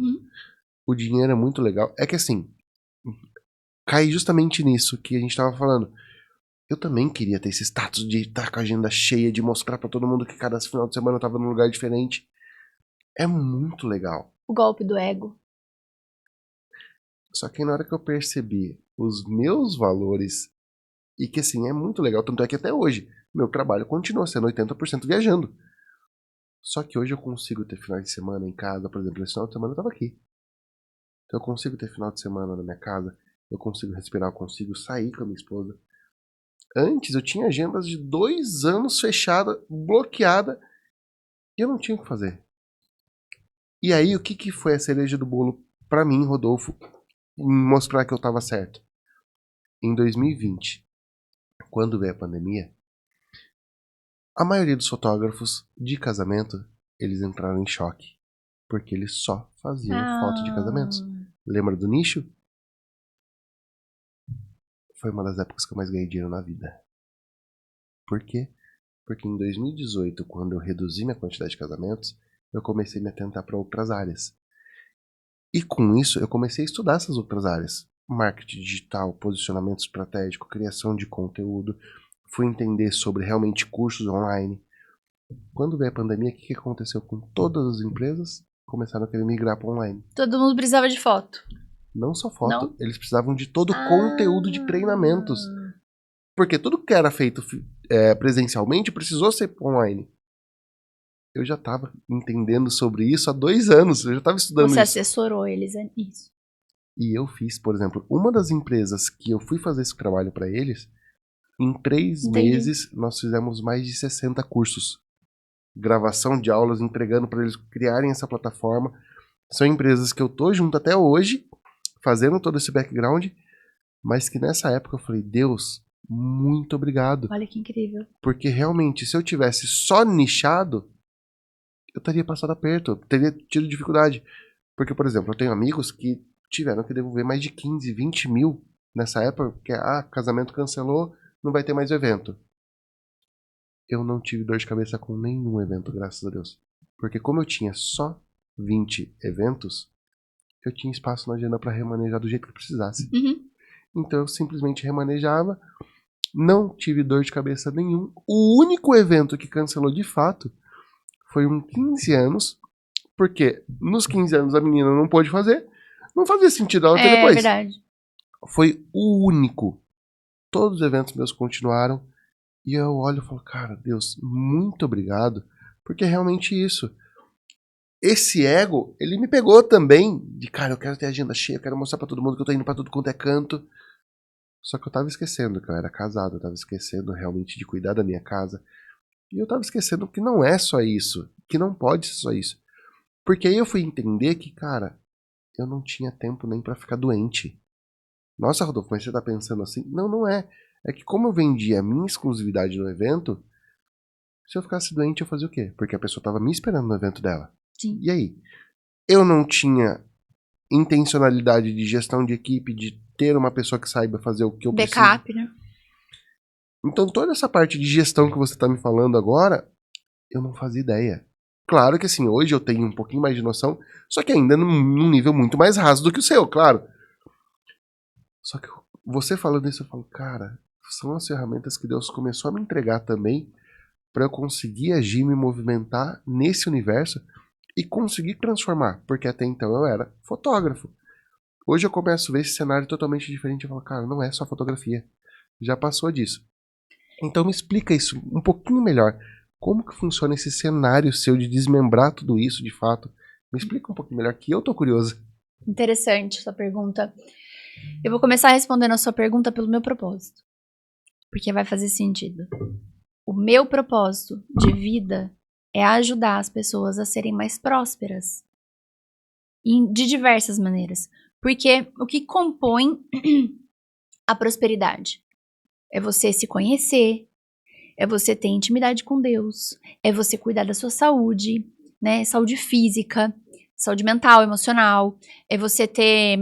O dinheiro é muito legal. É que assim, cai justamente nisso que a gente tava falando. Eu também queria ter esse status de estar com a agenda cheia, de mostrar pra todo mundo que cada final de semana eu tava num lugar diferente. É muito legal. O golpe do ego. Só que na hora que eu percebi os meus valores, e que assim, é muito legal, tanto é que até hoje, meu trabalho continua sendo 80% viajando. Só que hoje eu consigo ter final de semana em casa, por exemplo, esse final de semana eu tava aqui. Então eu consigo ter final de semana na minha casa, eu consigo respirar, eu consigo sair com a minha esposa. Antes eu tinha agendas de 2 anos fechada, bloqueada, e eu não tinha o que fazer. E aí o que foi a cereja do bolo pra mim, Rodolfo, mostrar que eu tava certo? Em 2020, quando veio a pandemia, a maioria dos fotógrafos de casamento, eles entraram em choque. Porque eles só faziam foto de casamentos. Lembra do nicho? Foi uma das épocas que eu mais ganhei dinheiro na vida. Por quê? Porque em 2018, quando eu reduzi minha quantidade de casamentos, eu comecei a me atentar para outras áreas. E com isso, eu comecei a estudar essas outras áreas. Marketing digital, posicionamento estratégico, criação de conteúdo. Fui entender sobre realmente cursos online. Quando veio a pandemia, o que aconteceu com todas as empresas? Começaram a querer migrar para online. Todo mundo precisava de foto. Não só foto, Não? eles precisavam de todo o conteúdo de treinamentos. Porque tudo que era feito presencialmente precisou ser online. Eu já estava entendendo sobre isso há 2 anos, eu já estava estudando Você isso. assessorou eles nisso. E eu fiz, por exemplo, uma das empresas que eu fui fazer esse trabalho para eles, em 3 Entendi. meses nós fizemos mais de 60 cursos. Gravação de aulas, entregando para eles criarem essa plataforma. São empresas que eu tô junto até hoje, fazendo todo esse background, mas que nessa época eu falei, Deus, muito obrigado. Olha que incrível. Porque realmente, se eu tivesse só nichado, eu teria passado aperto, eu teria tido dificuldade. Porque, por exemplo, eu tenho amigos que tiveram que devolver mais de 15, 20 mil nessa época, porque, casamento cancelou, não vai ter mais evento. Eu não tive dor de cabeça com nenhum evento, graças a Deus. Porque como eu tinha só 20 eventos, eu tinha espaço na agenda para remanejar do jeito que precisasse. Uhum. Então eu simplesmente remanejava, não tive dor de cabeça nenhum. O único evento que cancelou de fato foi um 15 anos, porque nos 15 anos a menina não pôde fazer, não fazia sentido ela ter É depois. verdade. Foi o único. Todos os eventos meus continuaram, e eu olho e falo, cara, Deus, muito obrigado, porque é realmente isso. Esse ego, ele me pegou também, de cara, eu quero ter agenda cheia, eu quero mostrar pra todo mundo que eu tô indo pra tudo quanto é canto. Só que eu tava esquecendo que eu era casado, eu tava esquecendo realmente de cuidar da minha casa. E eu tava esquecendo que não é só isso, que não pode ser só isso. Porque aí eu fui entender que, cara, eu não tinha tempo nem pra ficar doente. Nossa, Rodolfo, mas você tá pensando assim? Não, não é. É que como eu vendia a minha exclusividade no evento, se eu ficasse doente eu fazia o quê? Porque a pessoa tava me esperando no evento dela. Sim. E aí? Eu não tinha intencionalidade de gestão de equipe, de ter uma pessoa que saiba fazer o que eu preciso. Backup, né? Então toda essa parte de gestão que você tá me falando agora, eu não fazia ideia. Claro que assim, hoje eu tenho um pouquinho mais de noção, só que ainda num nível muito mais raso do que o seu, claro. Só que você falando isso, eu falo, cara, são as ferramentas que Deus começou a me entregar também para eu conseguir agir, me movimentar nesse universo e conseguir transformar, porque até então eu era fotógrafo. Hoje eu começo a ver esse cenário totalmente diferente e falo, cara, não é só fotografia, já passou disso. Então me explica isso um pouquinho melhor. Como que funciona esse cenário seu de desmembrar tudo isso de fato? Me explica um pouquinho melhor, que eu tô curioso. Interessante sua pergunta. Eu vou começar respondendo a sua pergunta pelo meu propósito. Porque vai fazer sentido. O meu propósito de vida é ajudar as pessoas a serem mais prósperas. De diversas maneiras. Porque o que compõe a prosperidade é você se conhecer, é você ter intimidade com Deus, é você cuidar da sua saúde, né? Saúde física, saúde mental, emocional, é você ter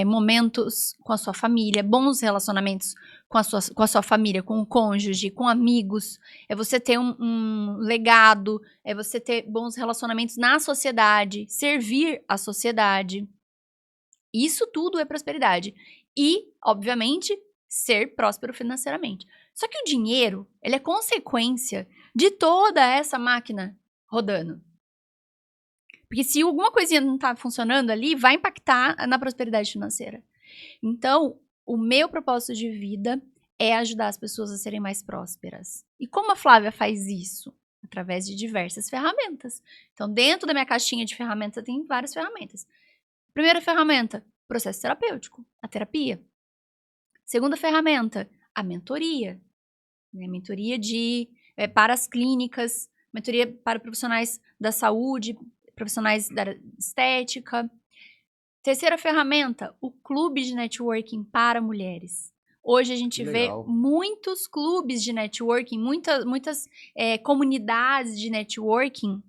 momentos com a sua família, bons relacionamentos com a sua família, com o cônjuge, com amigos, é você ter um legado, é você ter bons relacionamentos na sociedade, servir a sociedade. Isso tudo é prosperidade. E, obviamente, ser próspero financeiramente. Só que o dinheiro, ele é consequência de toda essa máquina rodando. Porque se alguma coisinha não tá funcionando ali, vai impactar na prosperidade financeira. Então, o meu propósito de vida é ajudar as pessoas a serem mais prósperas. E como a Flávia faz isso? Através de diversas ferramentas. Então, dentro da minha caixinha de ferramentas, tem várias ferramentas. Primeira ferramenta, processo terapêutico, a terapia. Segunda ferramenta, a mentoria. Mentoria para as clínicas, mentoria para profissionais da saúde, profissionais da estética. Terceira ferramenta, o clube de networking para mulheres. Hoje a gente vê muitos clubes de networking, muitas comunidades de networking.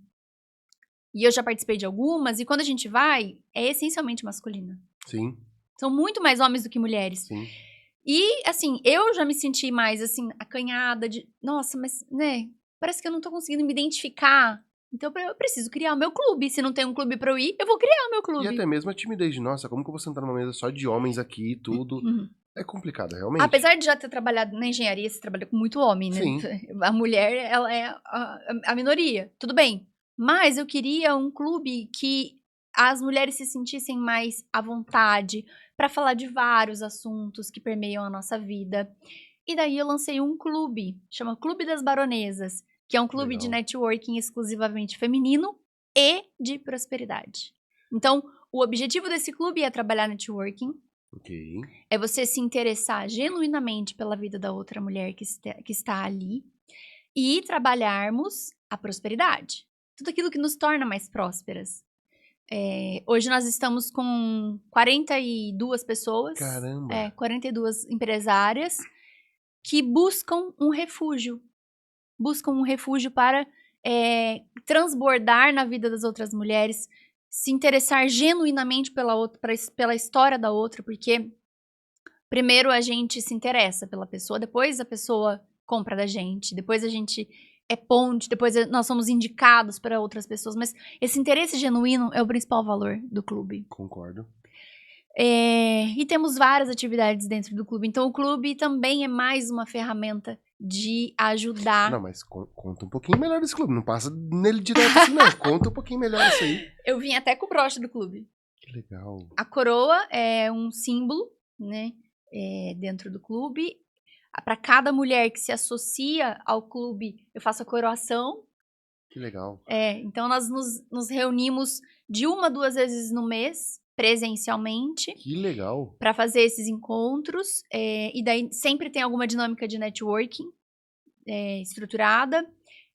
E eu já participei de algumas, e quando a gente vai, é essencialmente masculina. Sim. São muito mais homens do que mulheres. Sim. E, assim, eu já me senti mais, assim, acanhada de... Nossa, mas, né, parece que eu não tô conseguindo me identificar. Então, eu preciso criar o meu clube. Se não tem um clube pra eu ir, eu vou criar o meu clube. E até mesmo a timidez de, nossa, como que eu vou sentar numa mesa só de homens aqui e tudo? É complicado, realmente. Apesar de já ter trabalhado na engenharia, você trabalha com muito homem, né? Sim. A mulher, ela é a minoria. Tudo bem. Mas eu queria um clube que as mulheres se sentissem mais à vontade para falar de vários assuntos que permeiam a nossa vida. E daí eu lancei um clube, chama Clube das Baronesas, que é um clube de networking exclusivamente feminino e de prosperidade. Então, o objetivo desse clube é trabalhar networking. Ok. É você se interessar genuinamente pela vida da outra mulher que está ali e trabalharmos a prosperidade. Tudo aquilo que nos torna mais prósperas. Hoje nós estamos com 42 pessoas. Caramba! 42 empresárias que buscam um refúgio. Buscam um refúgio para transbordar na vida das outras mulheres, se interessar genuinamente pela história da outra, porque primeiro a gente se interessa pela pessoa, depois a pessoa compra da gente, depois a gente é ponte, depois nós somos indicados para outras pessoas, mas esse interesse genuíno é o principal valor do clube. Concordo. E temos várias atividades dentro do clube, então o clube também é mais uma ferramenta de ajudar. Não, mas conta um pouquinho melhor desse clube, não passa nele direto assim não, conta um pouquinho melhor isso aí. Eu vim até com o broche do clube. Que legal. A coroa é um símbolo, né, dentro do clube. Para cada mulher que se associa ao clube, eu faço a coroação. Que legal. Então nós nos reunimos de 1 a 2 vezes no mês, presencialmente. Que legal. Para fazer esses encontros. E daí sempre tem alguma dinâmica de networking estruturada.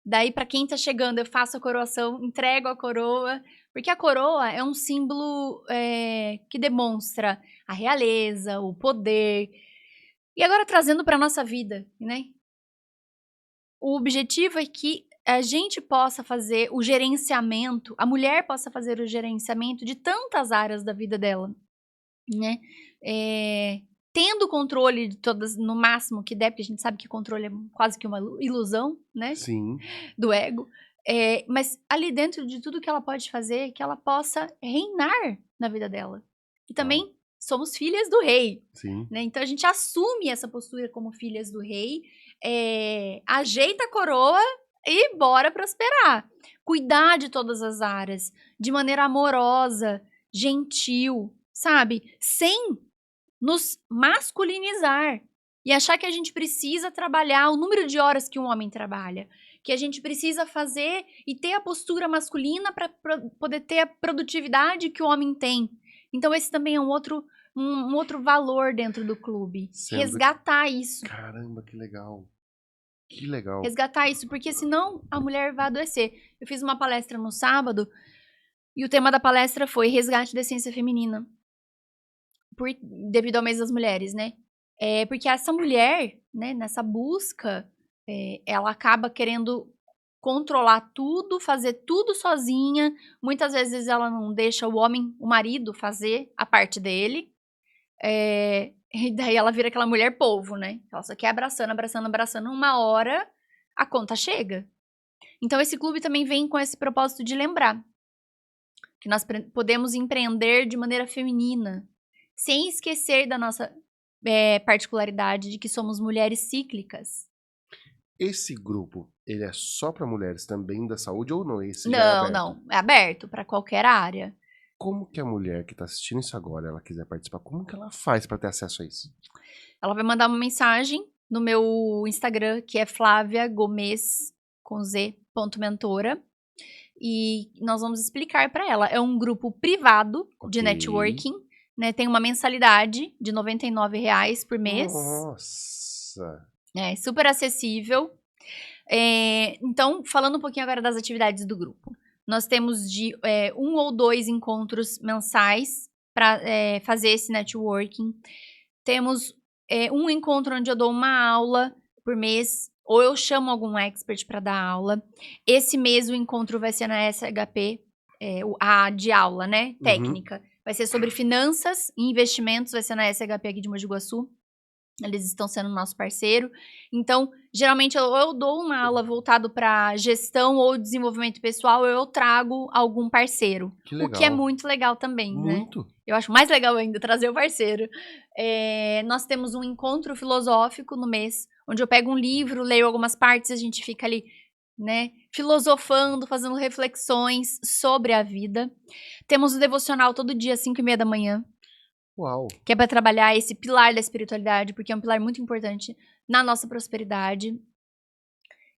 Daí, para quem tá chegando, eu faço a coroação, entrego a coroa. Porque a coroa é um símbolo que demonstra a realeza, o poder. E agora trazendo para nossa vida, né? O objetivo é que a gente possa fazer o gerenciamento, a mulher possa fazer o gerenciamento de tantas áreas da vida dela, né? Tendo controle de todas no máximo que der, porque a gente sabe que controle é quase que uma ilusão, né? Sim. Do ego. Mas ali dentro de tudo que ela pode fazer, que ela possa reinar na vida dela. E também somos filhas do rei. Sim. Né? Então a gente assume essa postura como filhas do rei, ajeita a coroa e bora prosperar. Cuidar de todas as áreas, de maneira amorosa, gentil, sabe? Sem nos masculinizar e achar que a gente precisa trabalhar o número de horas que um homem trabalha, que a gente precisa fazer e ter a postura masculina para poder ter a produtividade que o homem tem. Então esse também é um outro valor dentro do clube. Resgatar isso. Caramba, que legal. Que legal. Resgatar isso, porque senão a mulher vai adoecer. Eu fiz uma palestra no sábado e o tema da palestra foi resgate da essência feminina. Devido ao mês das mulheres, né? Porque essa mulher, né, nessa busca, ela acaba querendo controlar tudo, fazer tudo sozinha. Muitas vezes ela não deixa o marido, fazer a parte dele. E daí ela vira aquela mulher polvo, né? Ela só quer abraçando. Uma hora a conta chega. Então esse clube também vem com esse propósito de lembrar que nós podemos empreender de maneira feminina, sem esquecer da nossa particularidade de que somos mulheres cíclicas. Esse grupo, ele é só para mulheres também da saúde ou não? Esse já é aberto? Não. É aberto para qualquer área. Como que a mulher que tá assistindo isso agora, ela quiser participar, como que ela faz para ter acesso a isso? Ela vai mandar uma mensagem no meu Instagram, que é Flávia Gomes, com Z.mentora. E nós vamos explicar para ela. É um grupo privado de networking, né? Tem uma mensalidade de R$ 99 por mês. Nossa! É super acessível. Então, falando um pouquinho agora das atividades do grupo. Nós temos de 1 ou 2 encontros mensais para fazer esse networking. Temos um encontro onde eu dou uma aula por mês, ou eu chamo algum expert para dar aula. Esse mês o encontro vai ser na SHP, a de aula, né? Técnica. Vai ser sobre finanças e investimentos, vai ser na SHP aqui de Mogi Guaçu. Eles estão sendo nosso parceiro. Então, geralmente, eu dou uma aula voltada para gestão ou desenvolvimento pessoal, ou eu trago algum parceiro. Que legal. O que é muito legal também, Muito. né? Eu acho mais legal ainda trazer o parceiro. Nós temos um encontro filosófico no mês, onde eu pego um livro, leio algumas partes, a gente fica ali, né, filosofando, fazendo reflexões sobre a vida. Temos o devocional todo dia, às 5h30 da manhã. Uau. Que é para trabalhar esse pilar da espiritualidade, porque é um pilar muito importante na nossa prosperidade.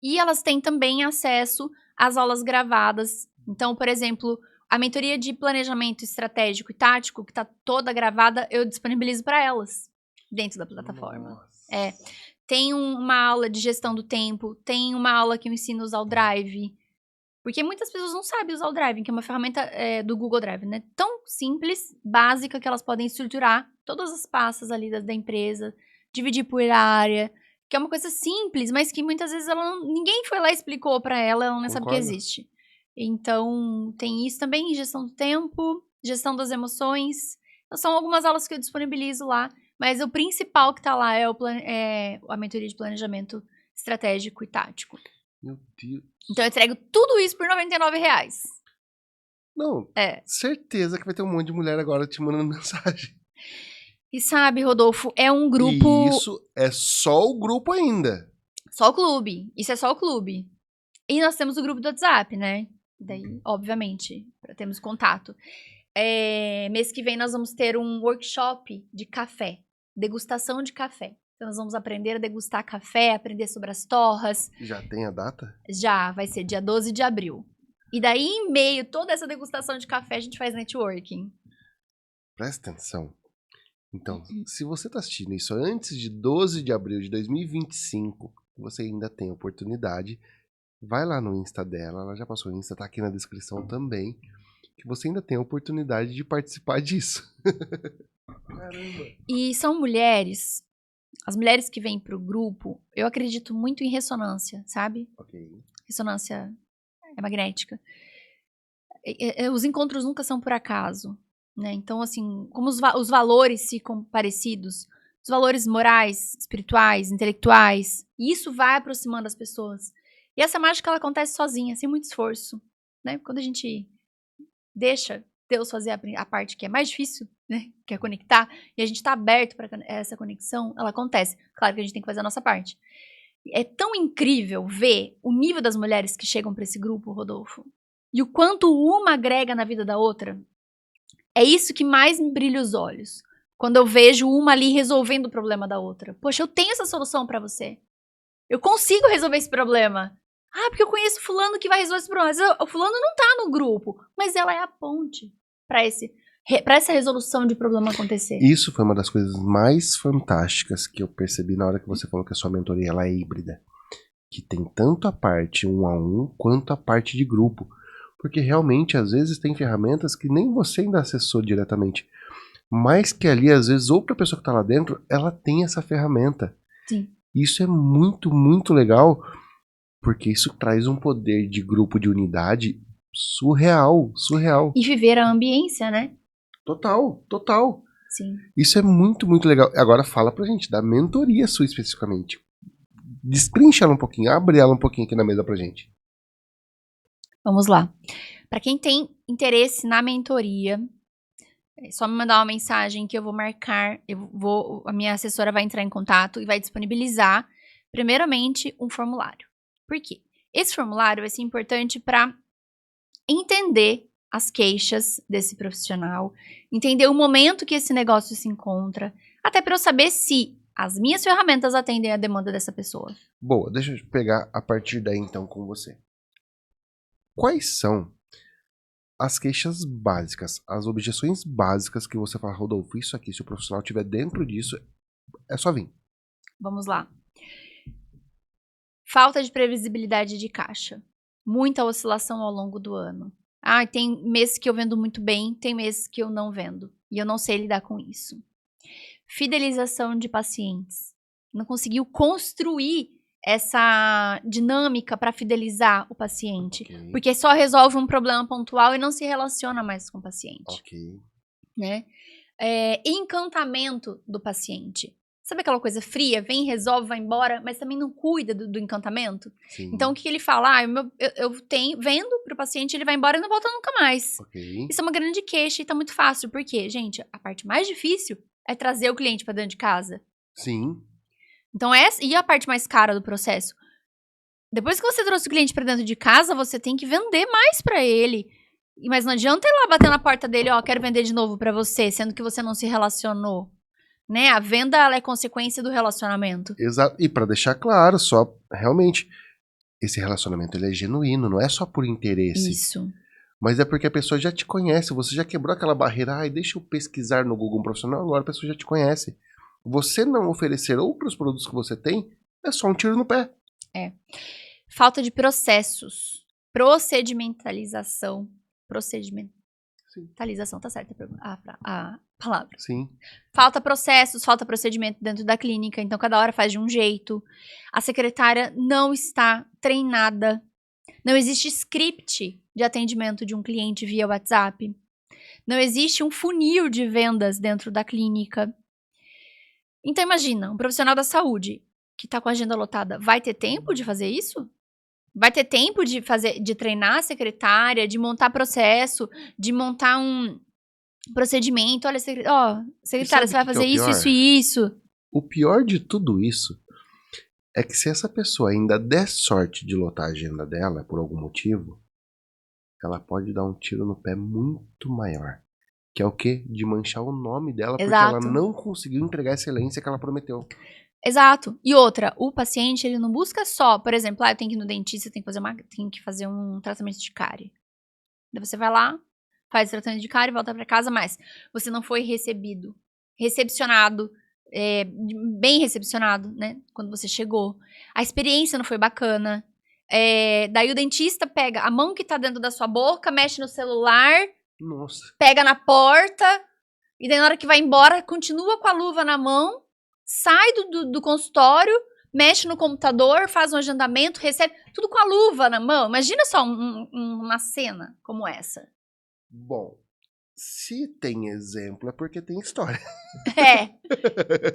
E elas têm também acesso às aulas gravadas. Então, por exemplo, a mentoria de planejamento estratégico e tático, que está toda gravada, eu disponibilizo para elas dentro da plataforma. Nossa. Tem uma aula de gestão do tempo, tem uma aula que eu ensino a usar o Drive. Porque muitas pessoas não sabem usar o Drive, que é uma ferramenta do Google Drive, né? Tão simples, básica, que elas podem estruturar todas as pastas ali da empresa, dividir por área, que é uma coisa simples, mas que muitas vezes ninguém foi lá e explicou pra ela, ela não sabe que existe. Então, tem isso também, gestão do tempo, gestão das emoções. Então, são algumas aulas que eu disponibilizo lá, mas o principal que tá lá é a mentoria de planejamento estratégico e tático. Meu Deus. Então eu entrego tudo isso por R$ 99. Não, certeza que vai ter um monte de mulher agora te mandando mensagem. E sabe, Rodolfo, é um grupo... E isso é só o grupo ainda. Só o clube. Isso é só o clube. E nós temos o grupo do WhatsApp, né? Daí, obviamente, temos contato. Mês que vem nós vamos ter um workshop de café. Degustação de café. Então, nós vamos aprender a degustar café, aprender sobre as torras. Já tem a data? Já, vai ser dia 12 de abril. E daí, em meio, toda essa degustação de café, a gente faz networking. Presta atenção. Então, se você está assistindo isso antes de 12 de abril de 2025, você ainda tem oportunidade, vai lá no Insta dela, ela já passou o Insta, tá aqui na descrição também, que você ainda tem a oportunidade de participar disso. Caramba! E são mulheres... As mulheres que vêm pro grupo, eu acredito muito em ressonância, sabe? Ok. Ressonância magnética. Os encontros nunca são por acaso, né? Então, assim, como os valores ficam parecidos, os valores morais, espirituais, intelectuais, e isso vai aproximando as pessoas. E essa mágica, ela acontece sozinha, sem muito esforço, né? Quando a gente deixa Deus fazer a parte que é mais difícil, né? Que é conectar, e a gente tá aberto para essa conexão, ela acontece. Claro que a gente tem que fazer a nossa parte. É tão incrível ver o nível das mulheres que chegam para esse grupo, Rodolfo, e o quanto uma agrega na vida da outra. É isso que mais me brilha os olhos. Quando eu vejo uma ali resolvendo o problema da outra. Poxa, eu tenho essa solução para você. Eu consigo resolver esse problema. Ah, porque eu conheço fulano que vai resolver esse problema. Mas o fulano não tá no grupo. Mas ela é a ponte para essa resolução de problema acontecer. Isso foi uma das coisas mais fantásticas que eu percebi na hora que você falou que a sua mentoria ela é híbrida. Que tem tanto a parte 1-a-1 quanto a parte de grupo. Porque realmente, às vezes, tem ferramentas que nem você ainda acessou diretamente. Mas que ali, às vezes, outra pessoa que está lá dentro, ela tem essa ferramenta. Sim. Isso é muito, muito legal. Porque isso traz um poder de grupo, de unidade surreal, surreal. E viver a ambiência, né? Total, total. Sim. Isso é muito, muito legal. Agora fala pra gente da mentoria sua especificamente. Destrincha ela um pouquinho, abre ela um pouquinho aqui na mesa pra gente. Vamos lá. Para quem tem interesse na mentoria, É só me mandar uma mensagem que eu vou marcar, a minha assessora vai entrar em contato e vai disponibilizar, primeiramente, um formulário. Por quê? Esse formulário vai ser importante para entender as queixas desse profissional, entender o momento que esse negócio se encontra, até para eu saber se as minhas ferramentas atendem a demanda dessa pessoa. Boa, deixa eu pegar a partir daí então com você. Quais são as queixas básicas, as objeções básicas que você fala, Rodolfo, isso aqui, se o profissional estiver dentro disso, é só vir. Vamos lá. Falta de previsibilidade de caixa. Muita oscilação ao longo do ano. Tem meses que eu vendo muito bem, tem meses que eu não vendo. E eu não sei lidar com isso. Fidelização de pacientes. Não conseguiu construir essa dinâmica para fidelizar o paciente. Ok. Porque só resolve um problema pontual e não se relaciona mais com o paciente. Ok. Né? Encantamento do paciente. Sabe aquela coisa fria? Vem, resolve, vai embora, mas também não cuida do encantamento? Sim. Então, o que ele fala? Eu vendo pro paciente, ele vai embora e não volta nunca mais. Ok. Isso é uma grande queixa e tá muito fácil. Por quê? Gente, a parte mais difícil é trazer o cliente pra dentro de casa. Sim. Então, e a parte mais cara do processo? Depois que você trouxe o cliente pra dentro de casa, você tem que vender mais pra ele. Mas não adianta ir lá bater na porta dele, quero vender de novo pra você, sendo que você não se relacionou. Né? A venda, ela é consequência do relacionamento. Exato. E para deixar claro, só realmente, esse relacionamento ele é genuíno, não é só por interesse. Isso. Mas é porque a pessoa já te conhece, você já quebrou aquela barreira, deixa eu pesquisar no Google um profissional, agora a pessoa já te conhece. Você não oferecer outros produtos que você tem, é só um tiro no pé. Falta de processos. Procedimentalização. Procedimentalização, tá certa a palavra. Sim. Falta processos, falta procedimento dentro da clínica, então cada hora faz de um jeito. A secretária não está treinada. Não existe script de atendimento de um cliente via WhatsApp. Não existe um funil de vendas dentro da clínica. Então imagina, um profissional da saúde que tá com a agenda lotada, vai ter tempo de fazer isso? Vai ter tempo de treinar a secretária, de montar processo, de montar um procedimento? Olha, secretária, você vai fazer isso, isso e isso. O pior de tudo isso é que se essa pessoa ainda der sorte de lotar a agenda dela por algum motivo, ela pode dar um tiro no pé muito maior. Que é o quê? De manchar o nome dela. Exato. Porque ela não conseguiu entregar a excelência que ela prometeu. Exato. E outra, o paciente, ele não busca só, por exemplo, eu tenho que ir no dentista, tenho que fazer um tratamento de cárie. Daí você vai lá, faz o tratamento de cárie, volta pra casa, mas você não foi recepcionado, bem recepcionado, né, quando você chegou. A experiência não foi bacana. Daí o dentista pega a mão que tá dentro da sua boca, mexe no celular, Nossa. pega na porta, e daí na hora que vai embora, continua com a luva na mão, sai do consultório, mexe no computador, faz um agendamento, recebe tudo com a luva na mão. Imagina só uma cena como essa. Bom, se tem exemplo é porque tem história.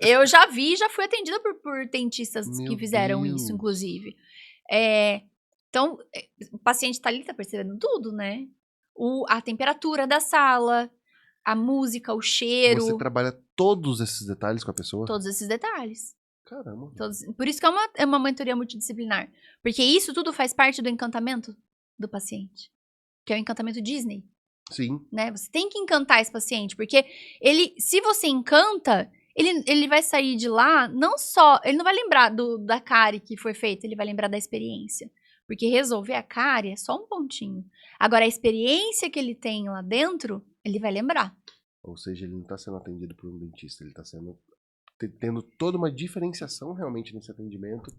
Eu já fui atendida por dentistas que fizeram Deus. isso, inclusive. Então, o paciente tá ali, tá percebendo tudo, né? A temperatura da sala, a música, o cheiro. Você trabalha todos esses detalhes com a pessoa? Todos esses detalhes. Caramba. Por isso que é uma mentoria multidisciplinar. Porque isso tudo faz parte do encantamento do paciente. Que é o encantamento Disney. Sim. Né? Você tem que encantar esse paciente. Porque se você encanta, ele vai sair de lá, não só... Ele não vai lembrar da cárie que foi feita, ele vai lembrar da experiência. Porque resolver a cárie é só um pontinho. Agora, a experiência que ele tem lá dentro, ele vai lembrar. Ou seja, ele não está sendo atendido por um dentista, ele está tendo toda uma diferenciação realmente nesse atendimento.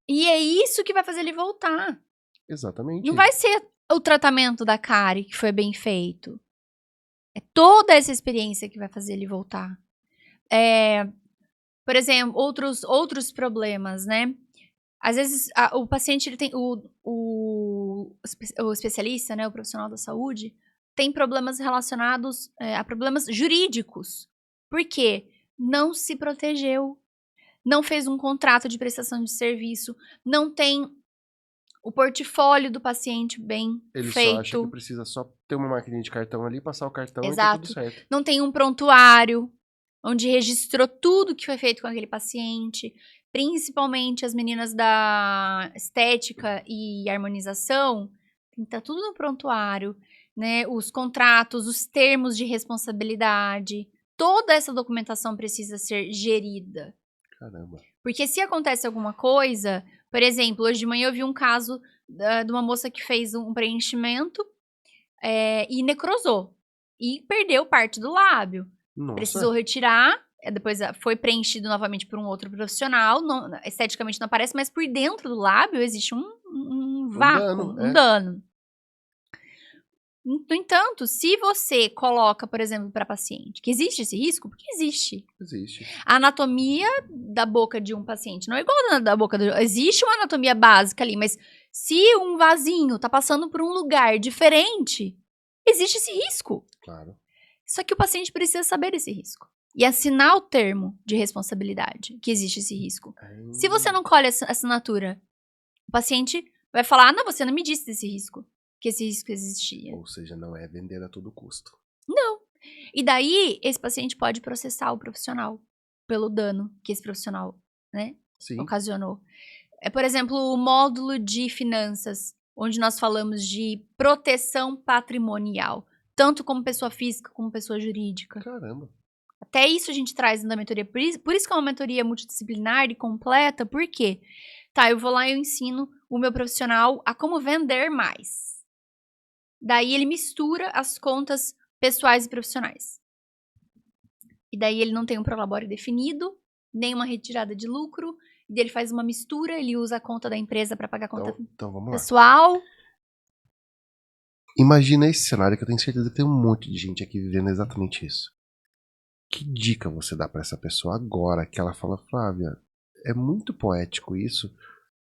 E é isso que vai fazer ele voltar. Exatamente. Não vai ser o tratamento da cárie que foi bem feito. É toda essa experiência que vai fazer ele voltar. Por exemplo, outros problemas, né? Às vezes, o paciente, ele tem o especialista, né, o profissional da saúde, tem problemas relacionados a problemas jurídicos. Por quê? Não se protegeu. Não fez um contrato de prestação de serviço. Não tem O portfólio do paciente bem Ele feito. só acha que precisa só ter uma maquininha de cartão ali, passar o cartão e tá Exato. tudo certo. Não tem um prontuário onde registrou tudo que foi feito com aquele paciente. Principalmente as meninas da estética e harmonização, tem que estar tudo no prontuário, né? Os contratos, os termos de responsabilidade, toda essa documentação precisa ser gerida. Caramba. Porque se acontece alguma coisa, por exemplo, hoje de manhã eu vi um caso de uma moça que fez um preenchimento e necrosou. E perdeu parte do lábio. Nossa. Precisou retirar, depois foi preenchido novamente por um outro profissional. Esteticamente não aparece, mas por dentro do lábio existe um vácuo, um dano. No entanto, se você coloca, por exemplo, para paciente que existe esse risco, porque existe. Existe. A anatomia da boca de um paciente não é igual a da boca do... Existe uma anatomia básica ali, mas se um vasinho tá passando por um lugar diferente, existe esse risco. Claro. Só que o paciente precisa saber desse risco. E assinar o termo de responsabilidade que existe esse risco. Se você não colhe essa assinatura, o paciente vai falar, não, você não me disse desse risco. Que esse risco existia. Ou seja, não é vender a todo custo. Não. E daí, esse paciente pode processar o profissional pelo dano que esse profissional, né, ocasionou. Por exemplo, o módulo de finanças, onde nós falamos de proteção patrimonial. Tanto como pessoa física, como pessoa jurídica. Caramba. Até isso a gente traz na mentoria. Por isso que é uma mentoria multidisciplinar e completa. Por quê? Tá, eu vou lá e eu ensino o meu profissional a como vender mais. Daí ele mistura as contas pessoais e profissionais. E daí ele não tem um prolabore definido, nem uma retirada de lucro. E daí ele faz uma mistura, ele usa a conta da empresa para pagar a conta então, vamos pessoal. Lá. Imagina esse cenário que eu tenho certeza que tem um monte de gente aqui vivendo exatamente isso. Que dica você dá para essa pessoa agora que ela fala, Flávia, é muito poético isso,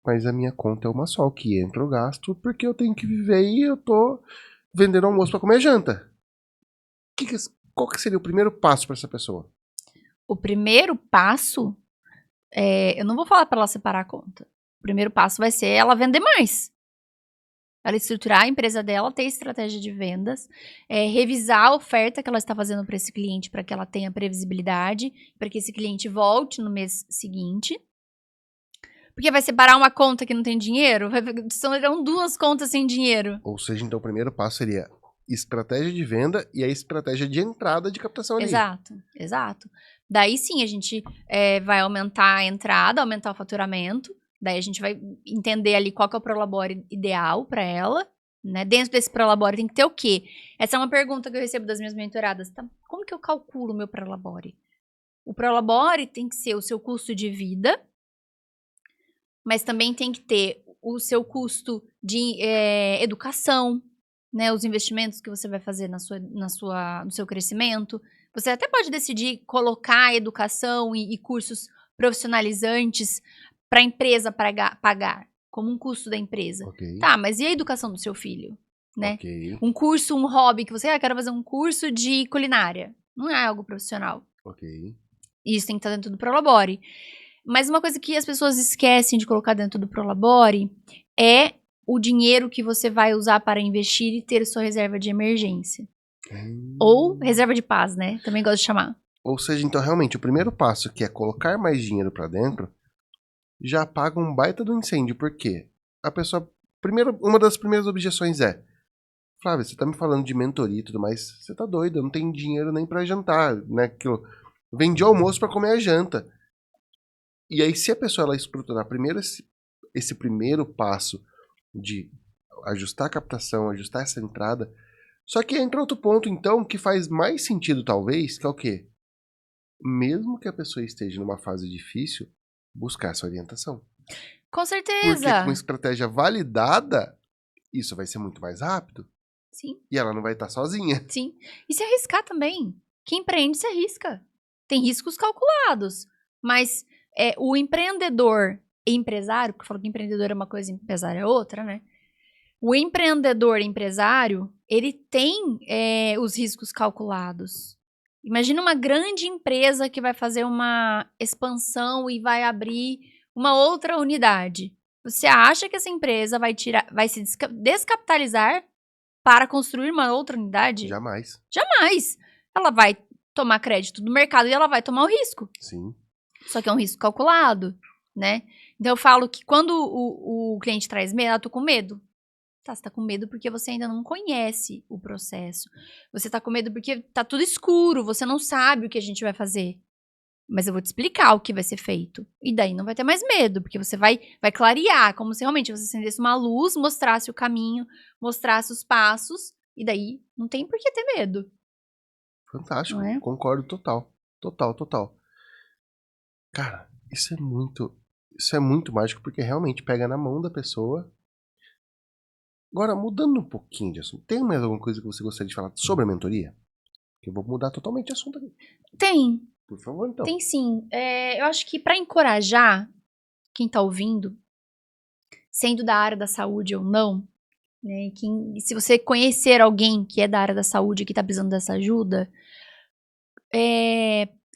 mas a minha conta é uma só, o que entra eu gasto porque eu tenho que viver e eu tô vendendo almoço para comer janta. Qual que seria o primeiro passo para essa pessoa? O primeiro passo, eu não vou falar para ela separar a conta. O primeiro passo vai ser ela vender mais. Ela estruturar a empresa dela, ter estratégia de vendas, revisar a oferta que ela está fazendo para esse cliente para que ela tenha previsibilidade, para que esse cliente volte no mês seguinte. Porque vai separar uma conta que não tem dinheiro? Serão duas contas sem dinheiro. Ou seja, então o primeiro passo seria estratégia de venda e a estratégia de entrada de captação ali. Exato. Daí sim, a gente vai aumentar a entrada, aumentar o faturamento. Daí a gente vai entender ali qual que é o prolabore ideal para ela. Né? Dentro desse prolabore tem que ter o quê? Essa é uma pergunta que eu recebo das minhas mentoradas. Tá? Como que eu calculo o meu prolabore? O prolabore tem que ser o seu custo de vida, mas também tem que ter o seu custo de educação, né, os investimentos que você vai fazer no seu crescimento. Você até pode decidir colocar educação e cursos profissionalizantes para a empresa pagar, como um custo da empresa. Okay. Tá, mas e a educação do seu filho? Né? Okay. Um curso, um hobby que você quer fazer um curso de culinária. Não é algo profissional. Ok. Isso tem que estar dentro do prolabore. Mas uma coisa que as pessoas esquecem de colocar dentro do prolabore é o dinheiro que você vai usar para investir e ter sua reserva de emergência. Ou reserva de paz, né? Também gosto de chamar. Ou seja, então realmente o primeiro passo, que é colocar mais dinheiro para dentro, já apaga um baita do incêndio. Por quê? A pessoa, uma das primeiras objeções é: Flávia, você tá me falando de mentoria e tudo mais, você tá doido, eu não tenho dinheiro nem para jantar, né? Que eu vendi almoço para comer a janta. E aí, se a pessoa ela estruturar primeiro esse primeiro passo de ajustar a captação, ajustar essa entrada, só que entra outro ponto, então, que faz mais sentido, talvez, que é o quê? Mesmo que a pessoa esteja numa fase difícil, buscar essa orientação. Com certeza. Porque com estratégia validada, isso vai ser muito mais rápido. Sim. E ela não vai estar sozinha. Sim. E se arriscar também. Quem empreende se arrisca. Tem riscos calculados, mas o empreendedor empresário, porque eu falo que empreendedor é uma coisa e empresário é outra, né? O empreendedor empresário, ele tem os riscos calculados. Imagina uma grande empresa que vai fazer uma expansão e vai abrir uma outra unidade. Você acha que essa empresa vai se descapitalizar para construir uma outra unidade? Jamais. Jamais. Ela vai tomar crédito do mercado e ela vai tomar o risco. Sim. Só que é um risco calculado, né? Então eu falo que quando o cliente traz medo, eu tô com medo. Tá, você tá com medo porque você ainda não conhece o processo. Você tá com medo porque tá tudo escuro, você não sabe o que a gente vai fazer. Mas eu vou te explicar o que vai ser feito. E daí não vai ter mais medo, porque você vai clarear, como se realmente você acendesse uma luz, mostrasse o caminho, mostrasse os passos, e daí não tem por que ter medo. Fantástico. Não é? Concordo total. Total. Cara, isso é muito mágico, porque realmente pega na mão da pessoa. Agora, mudando um pouquinho de assunto, tem mais alguma coisa que você gostaria de falar sobre a mentoria? Que eu vou mudar totalmente de assunto aqui. Tem. Por favor, então. Tem sim. Eu acho que para encorajar quem tá ouvindo, sendo da área da saúde ou não, né? Se você conhecer alguém que é da área da saúde e que tá precisando dessa ajuda,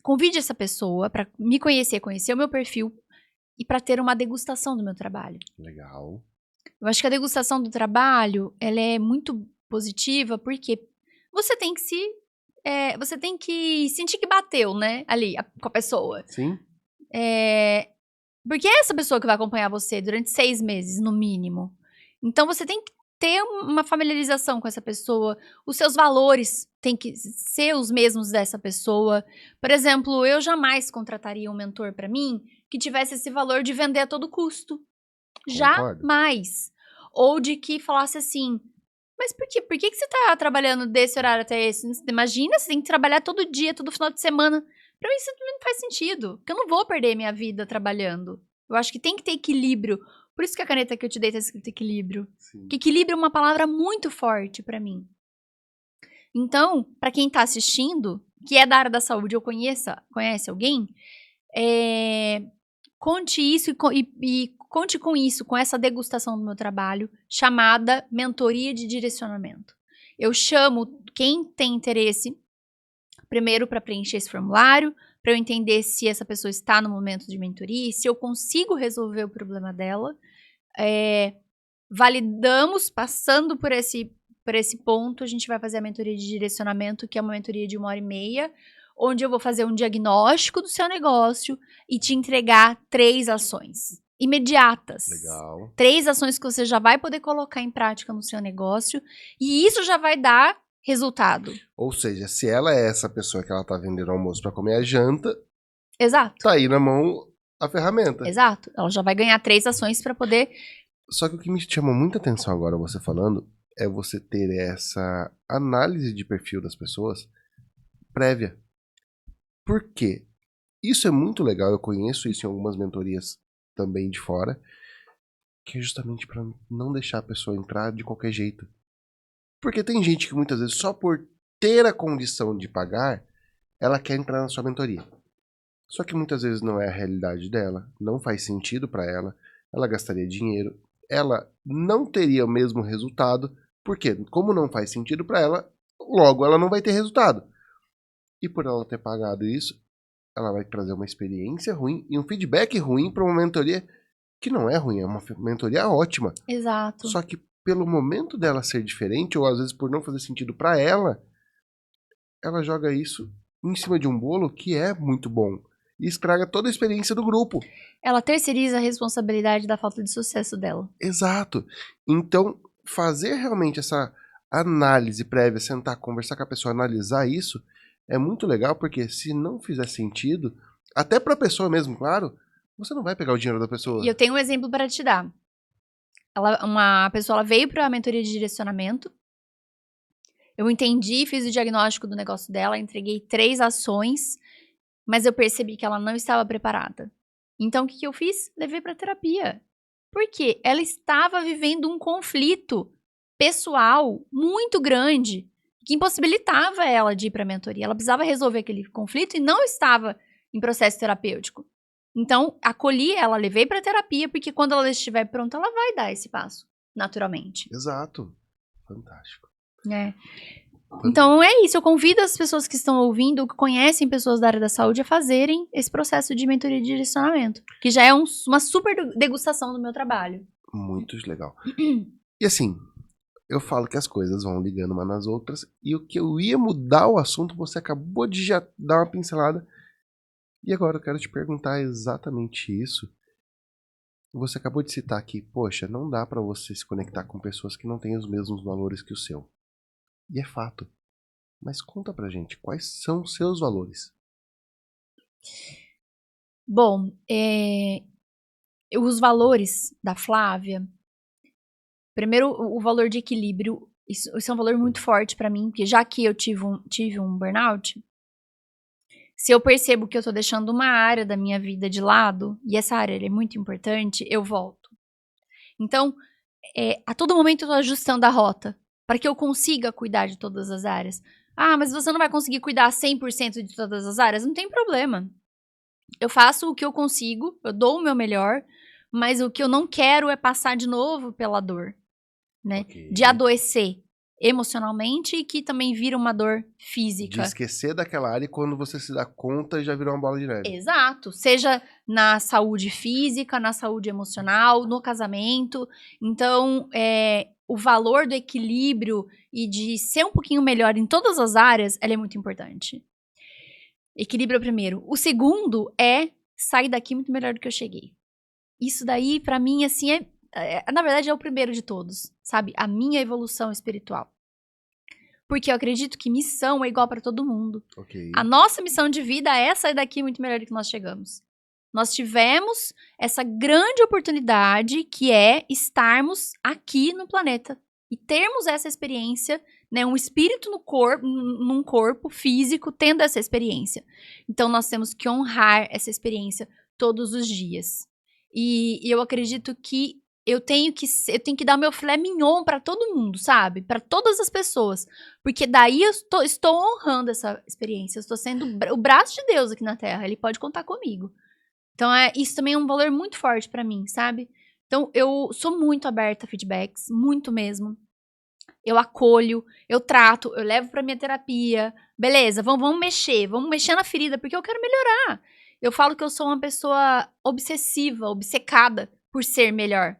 convide essa pessoa para me conhecer o meu perfil e para ter uma degustação do meu trabalho. Legal. Eu acho que a degustação do trabalho, ela é muito positiva porque você tem que você tem que sentir que bateu, né, ali, com a pessoa. Sim. Porque é essa pessoa que vai acompanhar você durante 6 meses, no mínimo. Então você tem que ter uma familiarização com essa pessoa. Os seus valores têm que ser os mesmos dessa pessoa. Por exemplo, eu jamais contrataria um mentor para mim que tivesse esse valor de vender a todo custo. Concordo. Jamais. Ou de que falasse assim, mas por quê? Por que você tá trabalhando desse horário até esse? Imagina, você tem que trabalhar todo dia, todo final de semana. Pra mim isso não faz sentido, porque eu não vou perder minha vida trabalhando. Eu acho que tem que ter equilíbrio. Por isso que a caneta que eu te dei tá escrito equilíbrio. Sim. Porque equilíbrio é uma palavra muito forte pra mim. Então, pra quem tá assistindo, que é da área da saúde ou conhece alguém, conte isso e conte com isso, com essa degustação do meu trabalho, chamada mentoria de direcionamento. Eu chamo quem tem interesse, primeiro para preencher esse formulário, para eu entender se essa pessoa está no momento de mentoria e se eu consigo resolver o problema dela. Validamos, passando por esse ponto, a gente vai fazer a mentoria de direcionamento, que é uma mentoria de 1h30, onde eu vou fazer um diagnóstico do seu negócio e te entregar 3 ações imediatas. Legal. 3 ações que você já vai poder colocar em prática no seu negócio e isso já vai dar resultado. Ou seja, se ela é essa pessoa que ela tá vendendo almoço pra comer a janta, Exato. tá aí na mão a ferramenta. Exato. Ela já vai ganhar 3 ações para poder... Só que o que me chamou muita atenção agora você falando é você ter essa análise de perfil das pessoas prévia. Por quê? Isso é muito legal, eu conheço isso em algumas mentorias também de fora, que é justamente para não deixar a pessoa entrar de qualquer jeito. Porque tem gente que muitas vezes só por ter a condição de pagar, ela quer entrar na sua mentoria. Só que muitas vezes não é a realidade dela, não faz sentido para ela, ela gastaria dinheiro, ela não teria o mesmo resultado, porque como não faz sentido para ela, logo ela não vai ter resultado. E por ela ter pagado isso, ela vai trazer uma experiência ruim e um feedback ruim para uma mentoria que não é ruim, é uma mentoria ótima. Exato. Só que pelo momento dela ser diferente, ou às vezes por não fazer sentido para ela, ela joga isso em cima de um bolo que é muito bom. E estraga toda a experiência do grupo. Ela terceiriza a responsabilidade da falta de sucesso dela. Exato. Então, fazer realmente essa análise prévia, sentar, conversar com a pessoa, analisar isso, é muito legal, porque se não fizer sentido, até para a pessoa mesmo, claro, você não vai pegar o dinheiro da pessoa. E eu tenho um exemplo para te dar. Uma pessoa ela veio para a mentoria de direcionamento. Eu entendi, fiz o diagnóstico do negócio dela, entreguei 3 ações, mas eu percebi que ela não estava preparada. Então, o que eu fiz? Levei para terapia. Por quê? Ela estava vivendo um conflito pessoal muito grande, que impossibilitava ela de ir para a mentoria. Ela precisava resolver aquele conflito e não estava em processo terapêutico. Então, acolhi ela, levei para terapia, porque quando ela estiver pronta, ela vai dar esse passo, naturalmente. Exato. Fantástico. Então é isso, eu convido as pessoas que estão ouvindo, que conhecem pessoas da área da saúde, a fazerem esse processo de mentoria e direcionamento, que já é uma super degustação do meu trabalho. Muito legal. E assim, eu falo que as coisas vão ligando uma nas outras, e o que eu ia mudar o assunto, você acabou de já dar uma pincelada, e agora eu quero te perguntar exatamente isso. Você acabou de citar aqui, poxa, não dá pra você se conectar com pessoas que não têm os mesmos valores que o seu. E é fato. Mas conta pra gente, quais são os seus valores? Bom, os valores da Flávia, primeiro o valor de equilíbrio, isso é um valor muito forte pra mim, porque já que eu tive um burnout, se eu percebo que eu tô deixando uma área da minha vida de lado, e essa área é muito importante, eu volto. Então, a todo momento eu tô ajustando a rota, para que eu consiga cuidar de todas as áreas. Ah, mas você não vai conseguir cuidar 100% de todas as áreas? Não tem problema. Eu faço o que eu consigo, eu dou o meu melhor, mas o que eu não quero é passar de novo pela dor, né? Ok. De adoecer emocionalmente e que também vira uma dor De física. esquecer daquela área e quando você se dá conta já virou uma bola de neve. Exato, seja na saúde física, na saúde emocional, no casamento. Então, o valor do equilíbrio e de ser um pouquinho melhor em todas as áreas, ela é muito importante. Equilíbrio é o primeiro. O segundo é sair daqui muito melhor do que eu cheguei. Isso daí, pra mim, assim, na verdade, é o primeiro de todos, sabe? A minha evolução espiritual. Porque eu acredito que missão é igual pra todo mundo. Ok. A nossa missão de vida é sair daqui muito melhor do que nós chegamos. Nós tivemos essa grande oportunidade que é estarmos aqui no planeta e termos essa experiência, né, um espírito no corpo, num corpo físico tendo essa experiência. Então nós temos que honrar essa experiência todos os dias. E eu acredito que eu tenho que dar meu filé mignon pra todo mundo, sabe? Pra todas as pessoas. Porque daí eu estou honrando essa experiência. Eu estou sendo o braço de Deus aqui na Terra. Ele pode contar comigo. Então, isso também é um valor muito forte pra mim, sabe? Então, eu sou muito aberta a feedbacks, muito mesmo. Eu acolho, eu trato, eu levo pra minha terapia. Beleza, vamos mexer na ferida, porque eu quero melhorar. Eu falo que eu sou uma pessoa obsessiva, obcecada por ser melhor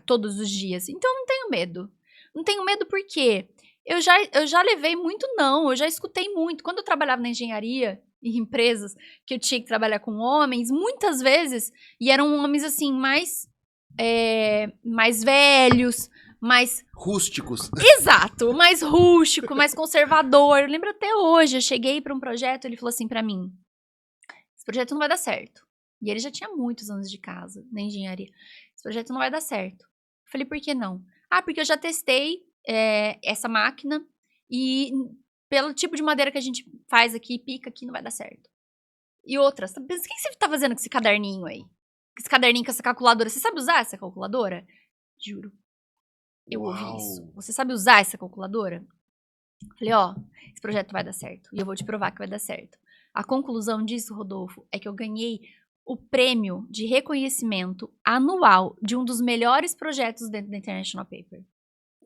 todos os dias. Então, não tenho medo. Não tenho medo porque eu já levei muito não, eu já escutei muito. Quando eu trabalhava na engenharia, em empresas que eu tinha que trabalhar com homens, muitas vezes, e eram homens assim, mais velhos, mais Rústicos. exato, mais rústico, mais conservador. Eu lembro até hoje, eu cheguei pra um projeto, ele falou assim pra mim: esse projeto não vai dar certo. E ele já tinha muitos anos de casa na engenharia. Esse projeto não vai dar certo. Eu falei, por que não? Ah, porque eu já testei essa máquina e pelo tipo de madeira que a gente faz aqui, pica aqui, não vai dar certo. E outras, o que você tá fazendo com esse caderninho aí? Esse caderninho com essa calculadora, você sabe usar essa calculadora? Juro. Eu ouvi isso. Você sabe usar essa calculadora? Falei, ó, esse projeto vai dar certo. E eu vou te provar que vai dar certo. A conclusão disso, Rodolfo, é que eu ganhei o prêmio de reconhecimento anual de um dos melhores projetos dentro da International Paper.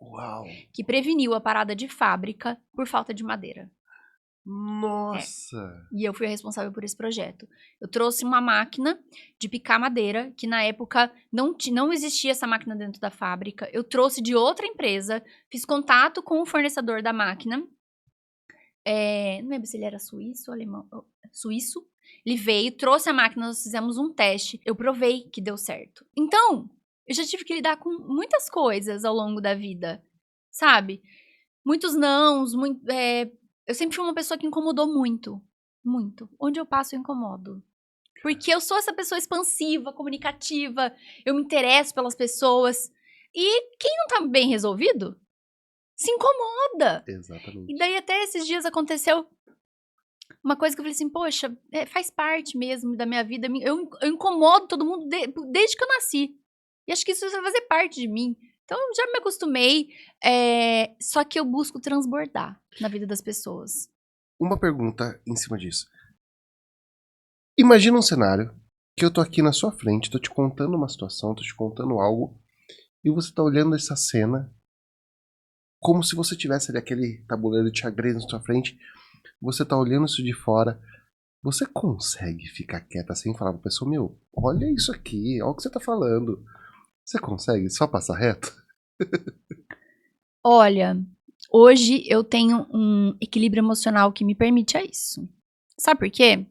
Uau! Que preveniu a parada de fábrica por falta de madeira. Nossa! E eu fui a responsável por esse projeto. Eu trouxe uma máquina de picar madeira, que na época não existia essa máquina dentro da fábrica. Eu trouxe de outra empresa, fiz contato com o fornecedor da máquina. Não lembro se ele era suíço ou alemão. Suíço. Ele veio, trouxe a máquina, nós fizemos um teste. Eu provei que deu certo. Então, eu já tive que lidar com muitas coisas ao longo da vida, sabe? Muitos nãos, eu sempre fui uma pessoa que incomodou muito. Muito. Onde eu passo, eu incomodo. Porque eu sou essa pessoa expansiva, comunicativa, eu me interesso pelas pessoas. E quem não tá bem resolvido, se incomoda. Exatamente. E daí até esses dias aconteceu uma coisa que eu falei assim, poxa, faz parte mesmo da minha vida. Eu incomodo todo mundo desde que eu nasci. E acho que isso vai fazer parte de mim. Então, eu já me acostumei, só que eu busco transbordar na vida das pessoas. Uma pergunta em cima disso. Imagina um cenário que eu tô aqui na sua frente, tô te contando uma situação, tô te contando algo, e você tá olhando essa cena como se você tivesse ali aquele tabuleiro de xadrez na sua frente, você tá olhando isso de fora, você consegue ficar quieta sem falar pra pessoa, meu, olha isso aqui, olha o que você tá falando. Você consegue só passar reto? Olha, hoje eu tenho um equilíbrio emocional que me permite isso. Sabe por quê?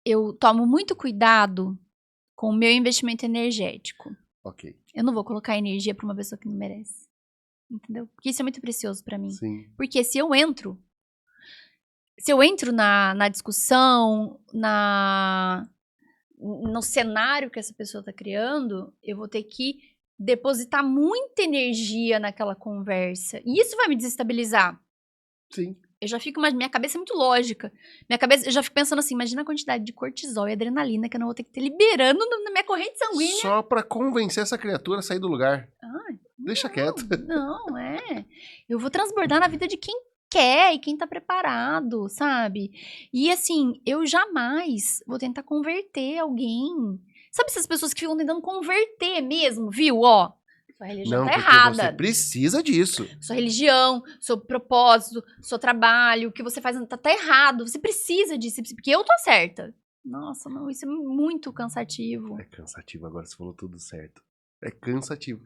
Eu tomo muito cuidado com o meu investimento energético. Ok, Eu não vou colocar energia pra uma pessoa que não merece. Entendeu? Porque isso é muito precioso pra mim. sim. Porque se eu entro na discussão, no cenário que essa pessoa tá criando, eu vou ter que depositar muita energia naquela conversa. E isso vai me desestabilizar. Sim. Eu já fico, minha cabeça é muito lógica. Eu já fico pensando assim, imagina a quantidade de cortisol e adrenalina que eu não vou ter que ter liberando na minha corrente sanguínea. Só pra convencer essa criatura a sair do lugar. Ai, Deixa quieto. Não, eu vou transbordar na vida de quem quer e quem tá preparado, sabe? E assim, eu jamais vou tentar converter alguém. Sabe essas pessoas que ficam tentando converter mesmo, viu? Ó, sua religião Não, tá porque errada. você precisa disso. Sua religião, seu propósito, seu trabalho, o que você faz tá errado. Você precisa disso, porque eu tô certa. Nossa, não, isso é muito cansativo. É cansativo, agora você falou tudo certo. É cansativo.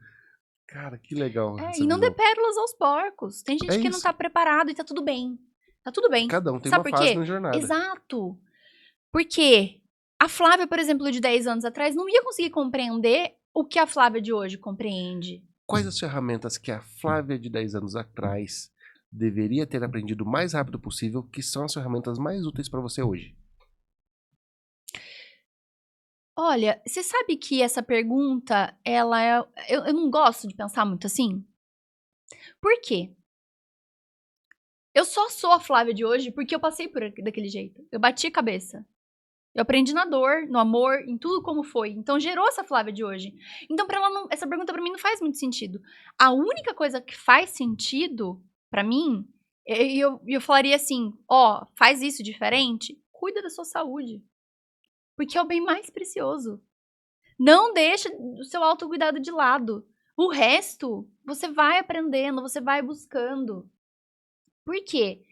Cara, que legal essa E não visão. dê pérolas aos porcos. Tem gente É que não isso. tá preparado e tá tudo bem. Tá tudo bem. Cada um tem Sabe uma por fase quê? na jornada. Exato. Porque a Flávia, por exemplo, de 10 anos atrás, não ia conseguir compreender o que a Flávia de hoje compreende. Quais as ferramentas que a Flávia de 10 anos atrás deveria ter aprendido o mais rápido possível, que são as ferramentas mais úteis pra você hoje? Olha, você sabe que essa pergunta, ela é. Eu não gosto de pensar muito assim. Por quê? Eu só sou a Flávia de hoje porque eu passei daquele jeito. Eu bati a cabeça. Eu aprendi na dor, no amor, em tudo como foi. Então gerou essa Flávia de hoje. Então para ela não, essa pergunta pra mim não faz muito sentido. A única coisa que faz sentido pra mim, eu falaria assim, ó, faz isso diferente, cuida da sua saúde. Porque é o bem mais precioso. Não deixa o seu autocuidado de lado. O resto, você vai aprendendo, você vai buscando. Por quê?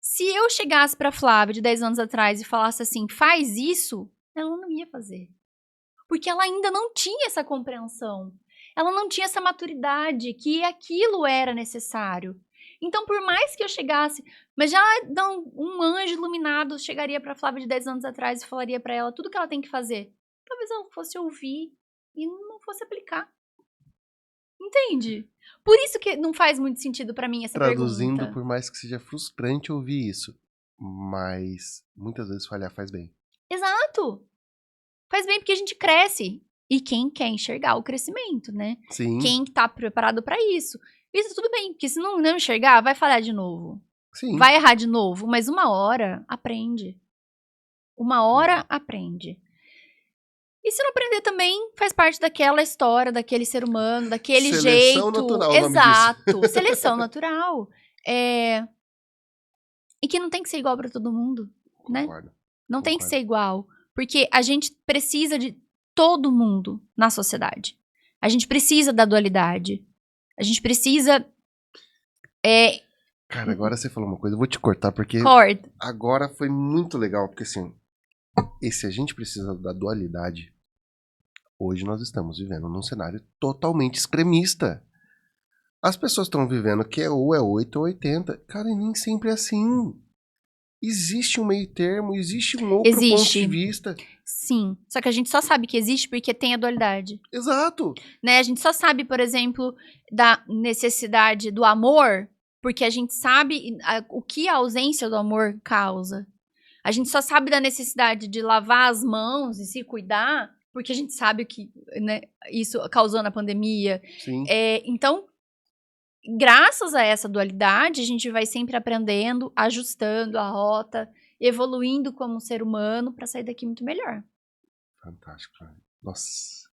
Se eu chegasse pra Flávia de 10 anos atrás e falasse assim, faz isso, ela não ia fazer. Porque ela ainda não tinha essa compreensão. Ela não tinha essa maturidade que aquilo era necessário. Então, por mais que eu chegasse, mas já não, um anjo iluminado chegaria pra Flávia de 10 anos atrás e falaria pra ela tudo que ela tem que fazer. Talvez ela fosse ouvir e não fosse aplicar. Entende? Por isso que não faz muito sentido pra mim essa Traduzindo, pergunta. por mais que seja frustrante ouvir isso, mas muitas vezes falhar faz bem. Exato. Faz bem porque a gente cresce. E quem quer enxergar o crescimento, né? Sim, Quem tá preparado pra isso. Isso tudo bem, porque se não enxergar, vai falhar de novo. sim. Vai errar de novo, mas uma hora aprende. Uma hora aprende. E se não aprender também, faz parte daquela história, daquele ser humano, daquele Seleção jeito. natural, o nome disso. Exato. Seleção natural. E que não tem que ser igual pra todo mundo, né? Concordo. Não tem que Concordo. ser igual. Porque a gente precisa de todo mundo na sociedade. A gente precisa da dualidade. A gente precisa. Cara, agora você falou uma coisa, eu vou te cortar, porque Corda. agora foi muito legal, porque assim, se a gente precisa da dualidade, hoje nós estamos vivendo num cenário totalmente extremista. As pessoas estão vivendo que ou é 8 ou 80. Cara, e nem sempre é assim. Existe um meio termo, existe um outro ponto Existe. de vista. Sim. Só que a gente só sabe que existe porque tem a dualidade. Exato. Né? A gente só sabe, por exemplo, da necessidade do amor porque a gente sabe o que a ausência do amor causa. A gente só sabe da necessidade de lavar as mãos e se cuidar porque a gente sabe o que, né, isso causou na pandemia. Sim. Então, graças a essa dualidade, a gente vai sempre aprendendo, ajustando a rota, evoluindo como ser humano para sair daqui muito melhor. Fantástico. Nossa.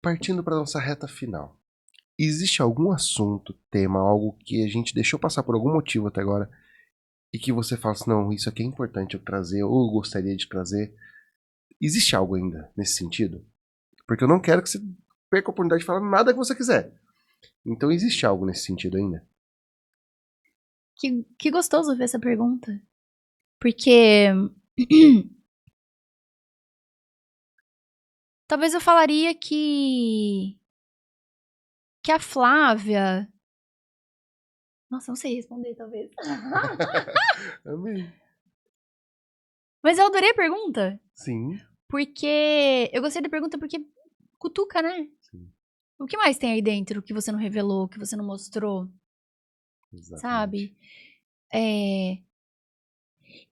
Partindo para nossa reta final. Existe algum assunto, tema, algo que a gente deixou passar por algum motivo até agora e que você fala assim, não, isso aqui é importante eu trazer ou eu gostaria de trazer? Existe algo ainda nesse sentido? Porque eu não quero que você perca a oportunidade de falar nada que você quiser. Então existe algo nesse sentido ainda? Que gostoso ver essa pergunta. Porque talvez eu falaria que a Flávia... Nossa, não sei responder, talvez. Amei. Mas eu adorei a pergunta. Sim. Porque eu gostei da pergunta porque cutuca, né? Sim. O que mais tem aí dentro que você não revelou, que você não mostrou, Exatamente. sabe?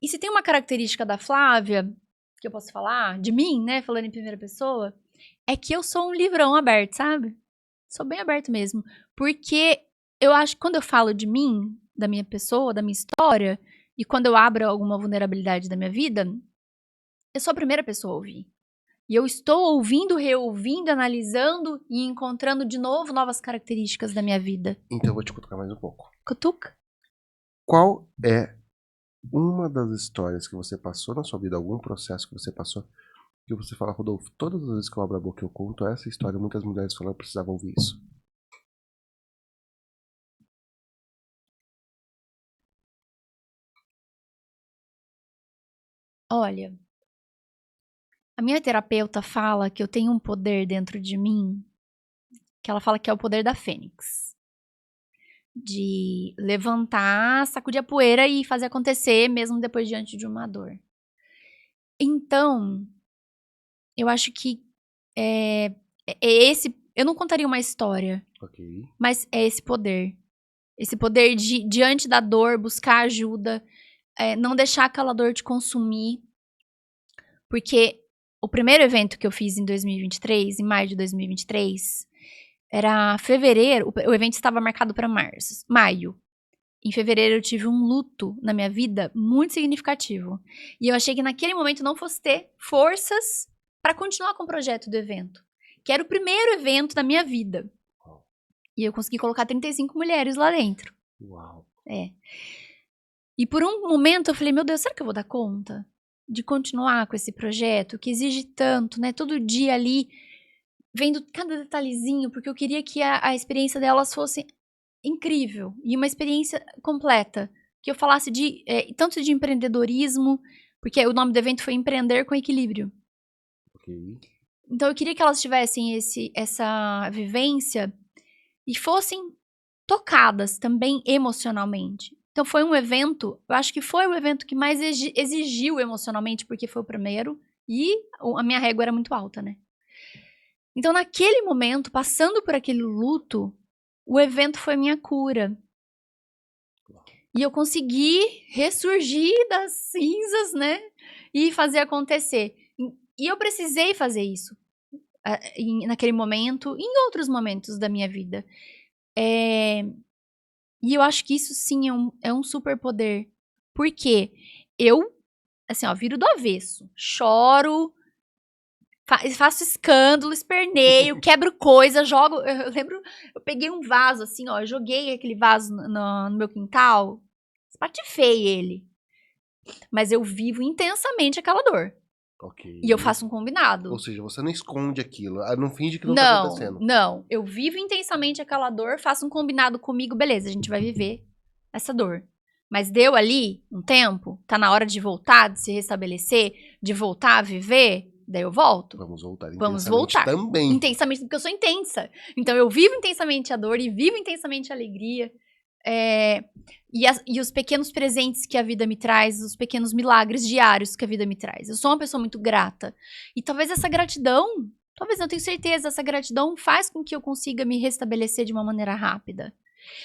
E se tem uma característica da Flávia, que eu posso falar, de mim, né, falando em primeira pessoa, é que eu sou um livrão aberto, sabe? Sou bem aberto mesmo. Porque eu acho que quando eu falo de mim, da minha pessoa, da minha história, e quando eu abro alguma vulnerabilidade da minha vida, eu sou a primeira pessoa a ouvir. E eu estou ouvindo, reouvindo, analisando e encontrando de novo novas características da minha vida. Então eu vou te cutucar mais um pouco. Cutuca? Qual é uma das histórias que você passou na sua vida, algum processo que você passou, que você fala, Rodolfo, todas as vezes que eu abro a boca e eu conto essa história, muitas mulheres falam que precisavam ouvir isso. Olha, a minha terapeuta fala que eu tenho um poder dentro de mim, que ela fala que é o poder da fênix. De levantar, sacudir a poeira e fazer acontecer, mesmo depois diante de uma dor. Então, eu acho que é esse... Eu não contaria uma história, Ok. mas é esse poder. Esse poder de, diante da dor, buscar ajuda, não deixar aquela dor te consumir. Porque o primeiro evento que eu fiz em 2023, em maio de 2023, era fevereiro, o evento estava marcado para maio. Em fevereiro eu tive um luto na minha vida muito significativo. E eu achei que naquele momento não fosse ter forças para continuar com o projeto do evento. Que era o primeiro evento da minha vida. E eu consegui colocar 35 mulheres lá dentro. Uau. E por um momento eu falei, meu Deus, será que eu vou dar conta de continuar com esse projeto que exige tanto, né? Todo dia ali, vendo cada detalhezinho, porque eu queria que a experiência delas fosse incrível e uma experiência completa. Que eu falasse de tanto de empreendedorismo, porque o nome do evento foi Empreender com Equilíbrio. Ok. Então eu queria que elas tivessem essa vivência e fossem tocadas também emocionalmente. Então foi um evento, eu acho que foi o evento que mais exigiu emocionalmente, porque foi o primeiro e a minha régua era muito alta, né? Então naquele momento, passando por aquele luto, o evento foi minha cura. E eu consegui ressurgir das cinzas, né? E fazer acontecer. E eu precisei fazer isso naquele momento e em outros momentos da minha vida. E eu acho que isso sim é um superpoder. Porque eu, assim, ó, viro do avesso. Choro, faço escândalo, esperneio, quebro coisa, jogo. Eu lembro, eu peguei um vaso, assim, ó, joguei aquele vaso no meu quintal, espatifei ele. Mas eu vivo intensamente aquela dor. Ok. E eu faço um combinado. Ou seja, você não esconde aquilo, não finge que não tá acontecendo. Não. Eu vivo intensamente aquela dor, faço um combinado comigo, beleza, a gente vai viver essa dor. Mas deu ali um tempo, tá na hora de voltar, de se restabelecer, de voltar a viver, daí eu volto. Vamos voltar Vamos intensamente voltar. também. Intensamente, porque eu sou intensa. Então eu vivo intensamente a dor e vivo intensamente a alegria. E os pequenos presentes que a vida me traz, os pequenos milagres diários que a vida me traz. Eu sou uma pessoa muito grata. E talvez essa gratidão, talvez não tenho certeza, essa gratidão faz com que eu consiga me restabelecer de uma maneira rápida.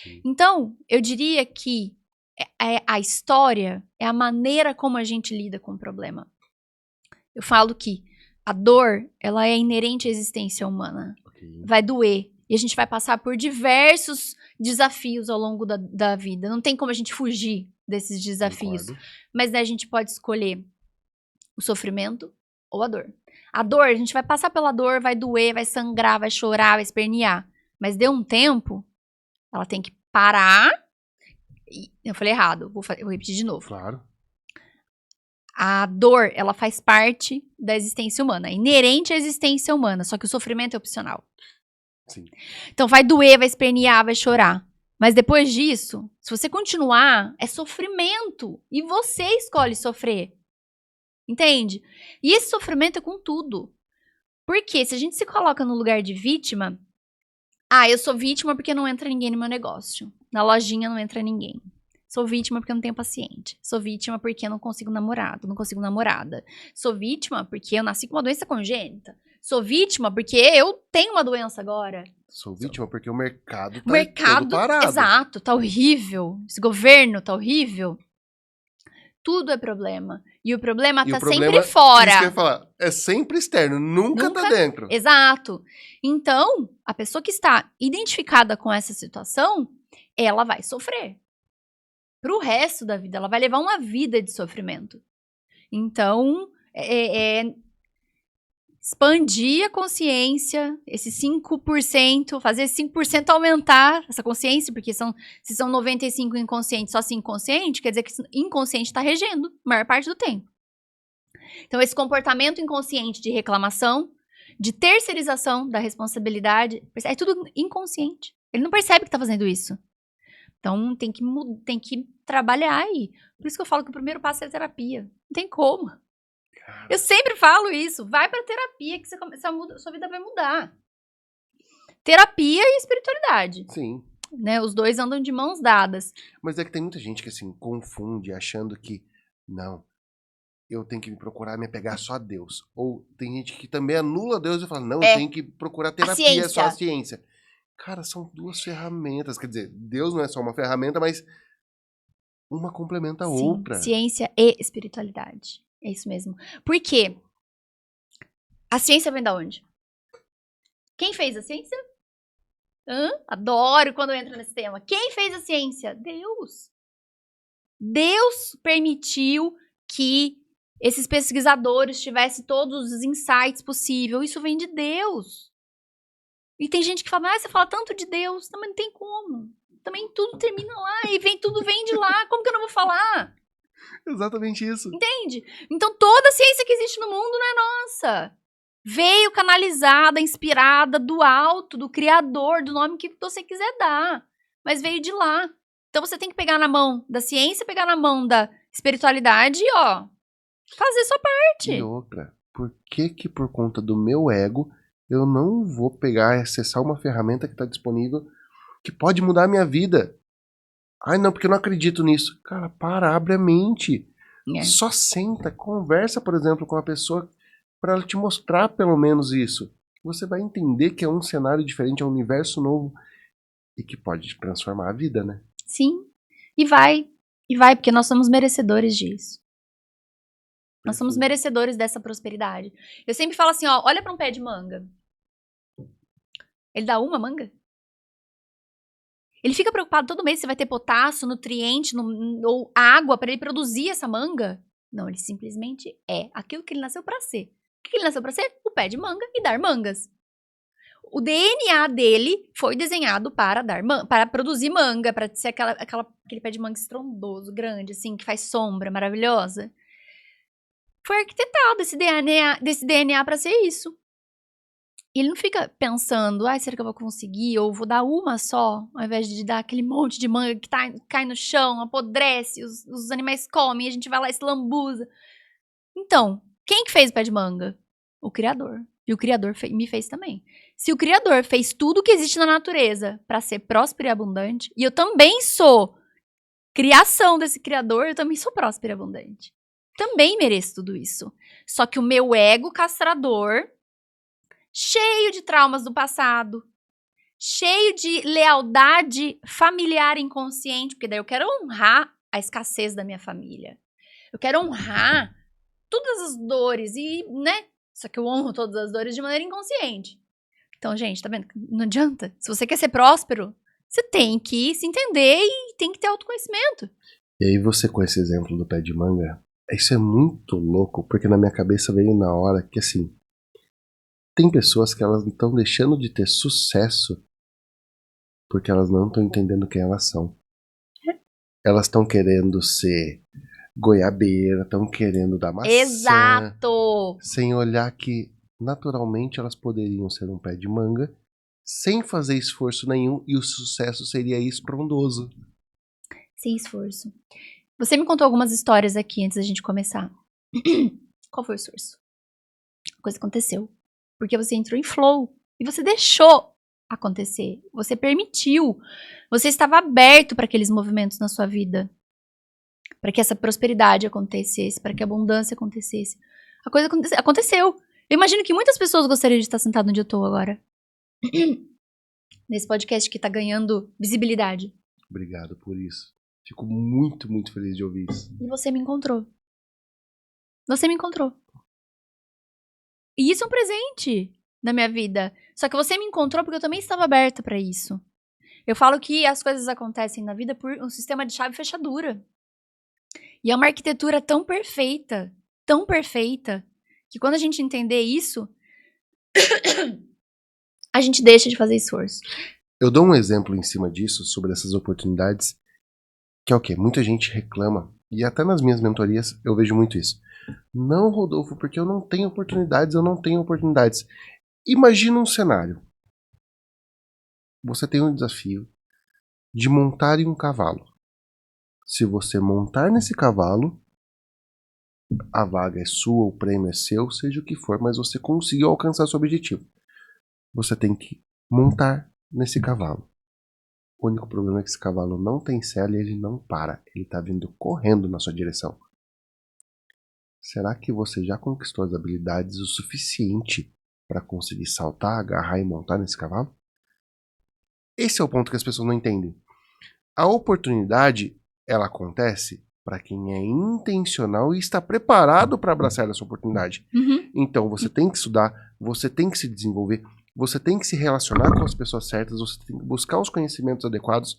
Sim. Então, eu diria que a história é a maneira como a gente lida com o problema. Eu falo que a dor, ela é inerente à existência humana. Ok. Vai doer. E a gente vai passar por diversos desafios ao longo da vida. Não tem como a gente fugir desses desafios. Concordo. Mas daí a gente pode escolher o sofrimento ou a dor. A dor, a gente vai passar pela dor, vai doer, vai sangrar, vai chorar, vai espernear. Mas deu um tempo, ela tem que parar. Eu falei errado, vou repetir de novo. Claro. A dor, ela faz parte da existência humana, é inerente à existência humana, só que o sofrimento é opcional. Sim. Então vai doer, vai espernear, vai chorar. Mas depois disso, se você continuar, é sofrimento. E você escolhe sofrer. Entende? E esse sofrimento é com tudo. Porque se a gente se coloca no lugar de vítima, eu sou vítima porque não entra ninguém no meu negócio. Na lojinha não entra ninguém. Sou vítima porque eu não tenho paciente. Sou vítima porque eu não consigo namorado, não consigo namorada. Sou vítima porque eu nasci com uma doença congênita. Sou vítima porque eu tenho uma doença agora. Sou vítima porque o mercado O mercado, todo parado. exato, tá horrível. Esse governo tá horrível. Tudo é problema. E o problema tá sempre fora. Isso que eu ia falar, é sempre externo, nunca tá dentro. Exato. Então, a pessoa que está identificada com essa situação, ela vai sofrer. Pro resto da vida, ela vai levar uma vida de sofrimento. Então, expandir a consciência, esse 5%, fazer esse 5% aumentar essa consciência, porque se são 95 inconscientes, só 5 consciente, quer dizer que inconsciente está regendo a maior parte do tempo. Então, esse comportamento inconsciente de reclamação, de terceirização da responsabilidade, é tudo inconsciente. Ele não percebe que está fazendo isso. Então, tem que trabalhar aí. Por isso que eu falo que o primeiro passo é a terapia. Não tem como. Eu sempre falo isso. Vai pra terapia que sua vida vai mudar. Terapia e espiritualidade. Sim. Né? Os dois andam de mãos dadas. Mas é que tem muita gente que, assim, confunde achando que, não, eu tenho que me procurar me apegar só a Deus. Ou tem gente que também anula Deus e fala, não, eu tenho que procurar terapia, é só a ciência. Cara, são duas ferramentas. Quer dizer, Deus não é só uma ferramenta, mas uma complementa a outra. Ciência e espiritualidade. É isso mesmo. Por quê? A ciência vem da onde? Quem fez a ciência? Adoro quando entra nesse tema. Quem fez a ciência? Deus. Deus permitiu que esses pesquisadores tivessem todos os insights possíveis. Isso vem de Deus. E tem gente que fala, você fala tanto de Deus. Também não tem como. Também tudo termina lá e tudo vem de lá. Como que eu não vou falar? Exatamente isso. Entende? Então toda a ciência que existe no mundo não é nossa. Veio canalizada, inspirada do alto, do criador, do nome que você quiser dar. Mas veio de lá. Então você tem que pegar na mão da ciência, pegar na mão da espiritualidade e, fazer sua parte. E outra, por que por conta do meu ego, eu não vou pegar e acessar uma ferramenta que está disponível que pode mudar a minha vida? Ai, não, porque eu não acredito nisso. Cara, abre a mente. Só senta, conversa, por exemplo, com a pessoa para ela te mostrar pelo menos isso. Você vai entender que é um cenário diferente, é um universo novo e que pode transformar a vida, né? Sim. E vai, porque nós somos merecedores disso. Nós somos merecedores dessa prosperidade. Eu sempre falo assim, olha para um pé de manga. Ele dá uma manga? Ele fica preocupado todo mês se vai ter potássio, nutriente ou água para ele produzir essa manga? Não, ele simplesmente é aquilo que ele nasceu para ser. O que ele nasceu para ser? O pé de manga e dar mangas. O DNA dele foi desenhado para para produzir manga, para ser aquele pé de manga estrondoso, grande, assim, que faz sombra maravilhosa. Foi arquitetado esse DNA para ser isso. E ele não fica pensando, será que eu vou conseguir? Ou vou dar uma só, ao invés de dar aquele monte de manga que cai no chão, apodrece, os animais comem, a gente vai lá e se lambuza. Então, quem que fez o pé de manga? O Criador. E o Criador me fez também. Se o Criador fez tudo que existe na natureza para ser próspero e abundante, e eu também sou criação desse Criador, eu também sou próspero e abundante. Também mereço tudo isso. Só que o meu ego castrador, cheio de traumas do passado, cheio de lealdade familiar inconsciente, porque daí eu quero honrar a escassez da minha família. Eu quero honrar todas as dores e, né? Só que eu honro todas as dores de maneira inconsciente. Então, gente, tá vendo? Não adianta. Se você quer ser próspero, você tem que se entender e tem que ter autoconhecimento. E aí você, com esse exemplo do pé de manga, isso é muito louco, porque na minha cabeça veio na hora que, assim, tem pessoas que elas estão deixando de ter sucesso porque elas não estão entendendo quem elas são. Elas estão querendo ser goiabeira, estão querendo dar maçã. Exato! Sem olhar que, naturalmente, elas poderiam ser um pé de manga sem fazer esforço nenhum e o sucesso seria estrondoso. Sem esforço. Você me contou algumas histórias aqui antes da gente começar. Qual foi o esforço? A coisa aconteceu. Porque você entrou em flow e você deixou acontecer. Você permitiu. Você estava aberto para aqueles movimentos na sua vida. Para que essa prosperidade acontecesse, para que a abundância acontecesse. A coisa aconteceu. Eu imagino que muitas pessoas gostariam de estar sentado onde eu estou agora. Nesse podcast que está ganhando visibilidade. Obrigado por isso. Fico muito, muito feliz de ouvir isso. E você me encontrou. Você me encontrou. E isso é um presente na minha vida. Só que você me encontrou porque eu também estava aberta para isso. Eu falo que as coisas acontecem na vida por um sistema de chave e fechadura. E é uma arquitetura tão perfeita, que quando a gente entender isso, a gente deixa de fazer esforço. Eu dou um exemplo em cima disso, sobre essas oportunidades, que é o quê? Muita gente reclama, e até nas minhas mentorias eu vejo muito isso. Não, Rodolfo, porque eu não tenho oportunidades, Imagina um cenário. Você tem um desafio de montar em um cavalo. Se você montar nesse cavalo, a vaga é sua, o prêmio é seu, seja o que for, mas você conseguiu alcançar seu objetivo. Você tem que montar nesse cavalo. O único problema é que esse cavalo não tem sela e ele não para. Ele está vindo correndo na sua direção. Será que você já conquistou as habilidades o suficiente para conseguir saltar, agarrar e montar nesse cavalo? Esse é o ponto que as pessoas não entendem. A oportunidade, ela acontece para quem é intencional e está preparado para abraçar essa oportunidade. Uhum. Então você tem que estudar, você tem que se desenvolver, você tem que se relacionar com as pessoas certas, você tem que buscar os conhecimentos adequados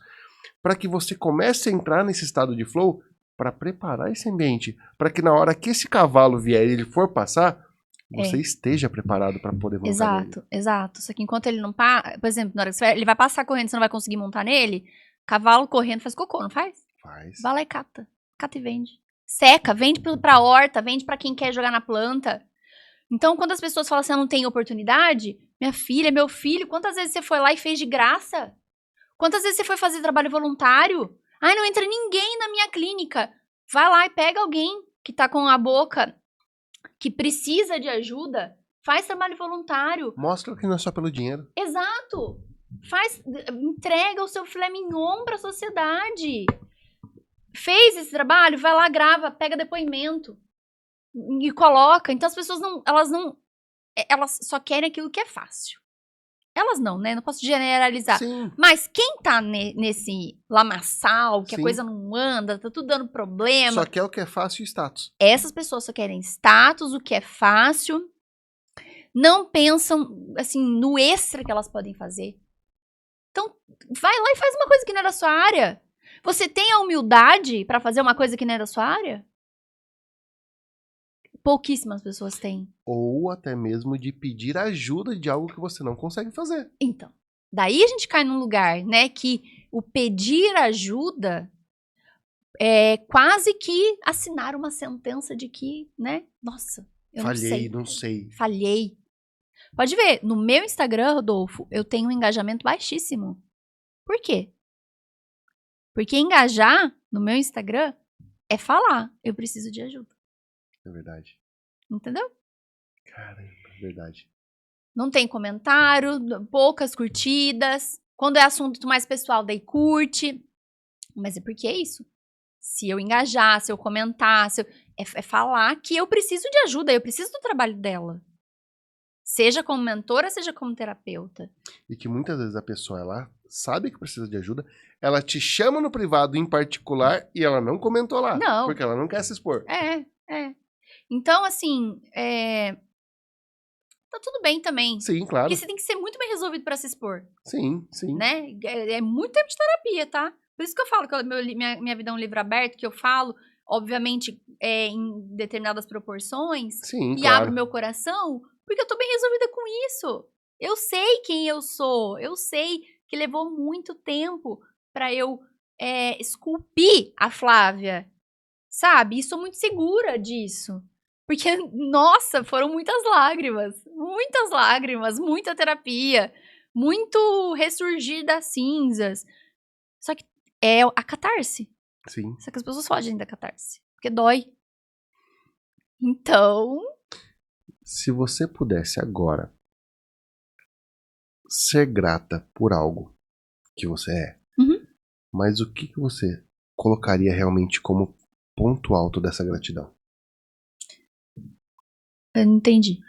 para que você comece a entrar nesse estado de flow, para preparar esse ambiente, para que na hora que esse cavalo vier e ele for passar, você esteja preparado para poder montar nele. Exato. Só que enquanto ele não passa, por exemplo, na hora que ele vai passar correndo, você não vai conseguir montar nele, cavalo correndo faz cocô, não faz? Faz. Vai lá e cata. Cata e vende. Seca, vende pra horta, vende pra quem quer jogar na planta. Então, quando as pessoas falam assim, não tem oportunidade, minha filha, meu filho, quantas vezes você foi lá e fez de graça? Quantas vezes você foi fazer trabalho voluntário? Ai, não entra ninguém na minha clínica. Vai lá e pega alguém que tá com a boca, que precisa de ajuda, faz trabalho voluntário. Mostra que não é só pelo dinheiro. Exato. Entrega o seu filé mignon pra sociedade. Fez esse trabalho, vai lá, grava, pega depoimento e coloca. Então as pessoas elas só querem aquilo que é fácil. Elas não, né? Não posso generalizar. Sim. Mas quem tá nesse lamaçal, que Sim. a coisa não anda, tá tudo dando problema. Só quer o que é fácil e status. Essas pessoas só querem status, o que é fácil. Não pensam, assim, no extra que elas podem fazer. Então, vai lá e faz uma coisa que não é da sua área. Você tem a humildade pra fazer uma coisa que não é da sua área? Pouquíssimas pessoas têm. Ou até mesmo de pedir ajuda de algo que você não consegue fazer. Então, daí a gente cai num lugar, né, que o pedir ajuda é quase que assinar uma sentença de que, né, nossa, eu não sei. Falhei. Pode ver, no meu Instagram, Rodolfo, eu tenho um engajamento baixíssimo. Por quê? Porque engajar no meu Instagram é falar, eu preciso de ajuda. É verdade. Entendeu? Caramba, é verdade. Não tem comentário, poucas curtidas. Quando é assunto mais pessoal, daí curte. Mas é porque é isso. Se eu engajar, se eu comentar, é falar que eu preciso de ajuda, eu preciso do trabalho dela. Seja como mentora, seja como terapeuta. E que muitas vezes a pessoa, ela sabe que precisa de ajuda, ela te chama no privado em particular e ela não comentou lá. Não. Porque ela não quer se expor. É. Então, assim, tá tudo bem também. Sim, claro. Porque você tem que ser muito bem resolvido pra se expor. Sim. Né? É muito tempo de terapia, tá? Por isso que eu falo que minha vida é um livro aberto, que eu falo, obviamente, em determinadas proporções. Sim, e claro. abro meu coração, porque eu tô bem resolvida com isso. Eu sei quem eu sou. Eu sei que levou muito tempo pra eu esculpir a Flávia. Sabe? E sou muito segura disso. Porque, nossa, foram muitas lágrimas, muita terapia, muito ressurgir das cinzas. Só que é a catarse. Sim. Só que as pessoas fogem da catarse. Porque dói. Então, Se você pudesse agora ser grata por algo que você é, Uhum. mas o que você colocaria realmente como ponto alto dessa gratidão? eu não entendi.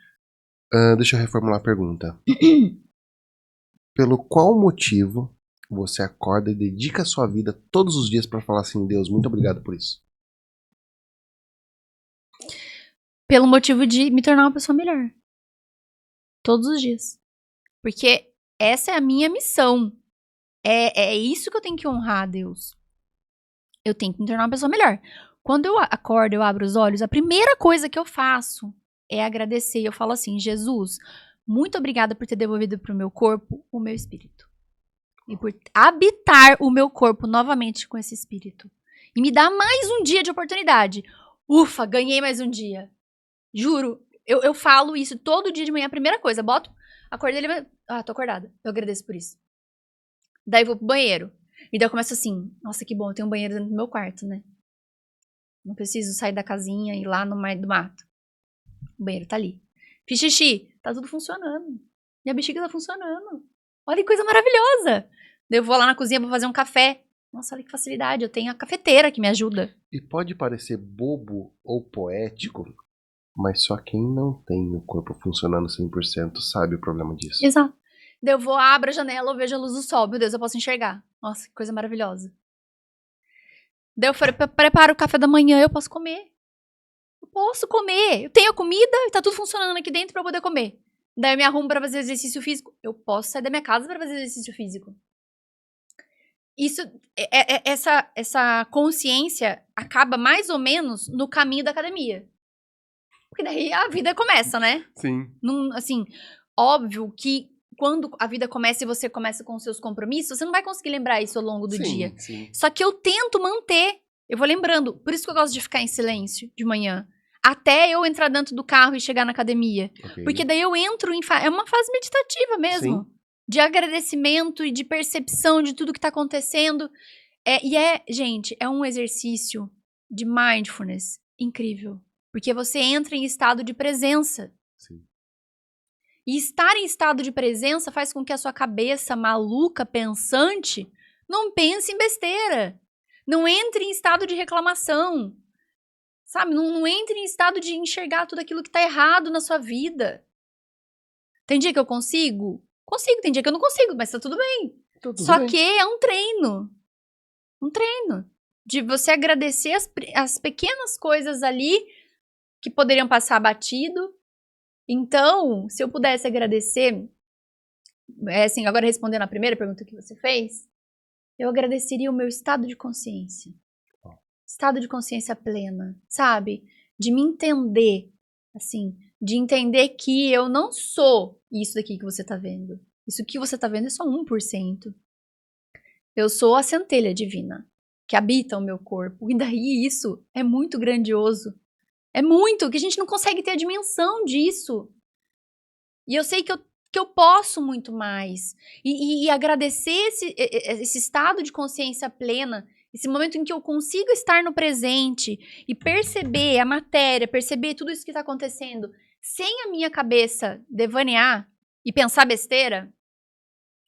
Deixa eu reformular a pergunta. Pelo qual motivo você acorda e dedica a sua vida todos os dias pra falar assim, Deus, muito obrigado por isso? Pelo motivo de me tornar uma pessoa melhor. Todos os dias. Porque essa é a minha missão. É isso que eu tenho que honrar a Deus. Eu tenho que me tornar uma pessoa melhor. Quando eu acordo, eu abro os olhos, a primeira coisa que eu faço é agradecer. Eu falo assim, Jesus, muito obrigada por ter devolvido pro meu corpo o meu espírito. E por habitar o meu corpo novamente com esse espírito. E me dar mais um dia de oportunidade. Ufa, ganhei mais um dia. Juro, eu falo isso todo dia de manhã, a primeira coisa. Acordei, tô acordada. Eu agradeço por isso. Daí vou pro banheiro. E daí eu começo assim, nossa, que bom, eu tenho um banheiro dentro do meu quarto, né? Não preciso sair da casinha e ir lá no meio do mato. O banheiro tá ali. Fiz xixi, tá tudo funcionando. Minha bexiga tá funcionando. Olha que coisa maravilhosa. Daí eu vou lá na cozinha pra fazer um café. Nossa, olha que facilidade, eu tenho a cafeteira que me ajuda. E pode parecer bobo ou poético, mas só quem não tem o corpo funcionando 100% sabe o problema disso. Exato. Daí eu vou, abro a janela, eu vejo a luz do sol. Meu Deus, eu posso enxergar. Nossa, que coisa maravilhosa. Daí eu preparo o café da manhã, eu posso comer. Eu posso comer. Eu tenho comida e tá tudo funcionando aqui dentro pra eu poder comer. Daí eu me arrumo pra fazer exercício físico. Eu posso sair da minha casa pra fazer exercício físico. Isso, essa consciência acaba mais ou menos no caminho da academia. Porque daí a vida começa, né? Sim. Assim, óbvio que quando a vida começa e você começa com os seus compromissos, você não vai conseguir lembrar isso ao longo do dia. Sim. Só que eu tento manter. Eu vou lembrando. Por isso que eu gosto de ficar em silêncio de manhã. Até eu entrar dentro do carro e chegar na academia. Okay. Porque daí eu entro em... É uma fase meditativa mesmo. Sim. De agradecimento e de percepção de tudo que tá acontecendo. Gente, é um exercício de mindfulness incrível. Porque você entra em estado de presença. Sim. E estar em estado de presença faz com que a sua cabeça maluca, pensante, não pense em besteira. Não entre em estado de reclamação. Sabe? Não entre em estado de enxergar tudo aquilo que tá errado na sua vida. Tem dia que eu consigo? Consigo. Tem dia que eu não consigo, mas tá tudo bem. Só que é um treino. Um treino. De você agradecer as pequenas coisas ali que poderiam passar batido. Então, se eu pudesse agradecer, assim, agora respondendo a primeira pergunta que você fez, eu agradeceria o meu estado de consciência. Estado de consciência plena, sabe? De me entender, assim, de entender que eu não sou isso daqui que você tá vendo. Isso que você tá vendo é só 1%. Eu sou a centelha divina que habita o meu corpo. E daí isso é muito grandioso. É muito, que a gente não consegue ter a dimensão disso. E eu sei que eu posso muito mais. E agradecer esse estado de consciência plena, esse momento em que eu consigo estar no presente e perceber a matéria, perceber tudo isso que está acontecendo, sem a minha cabeça devanear e pensar besteira,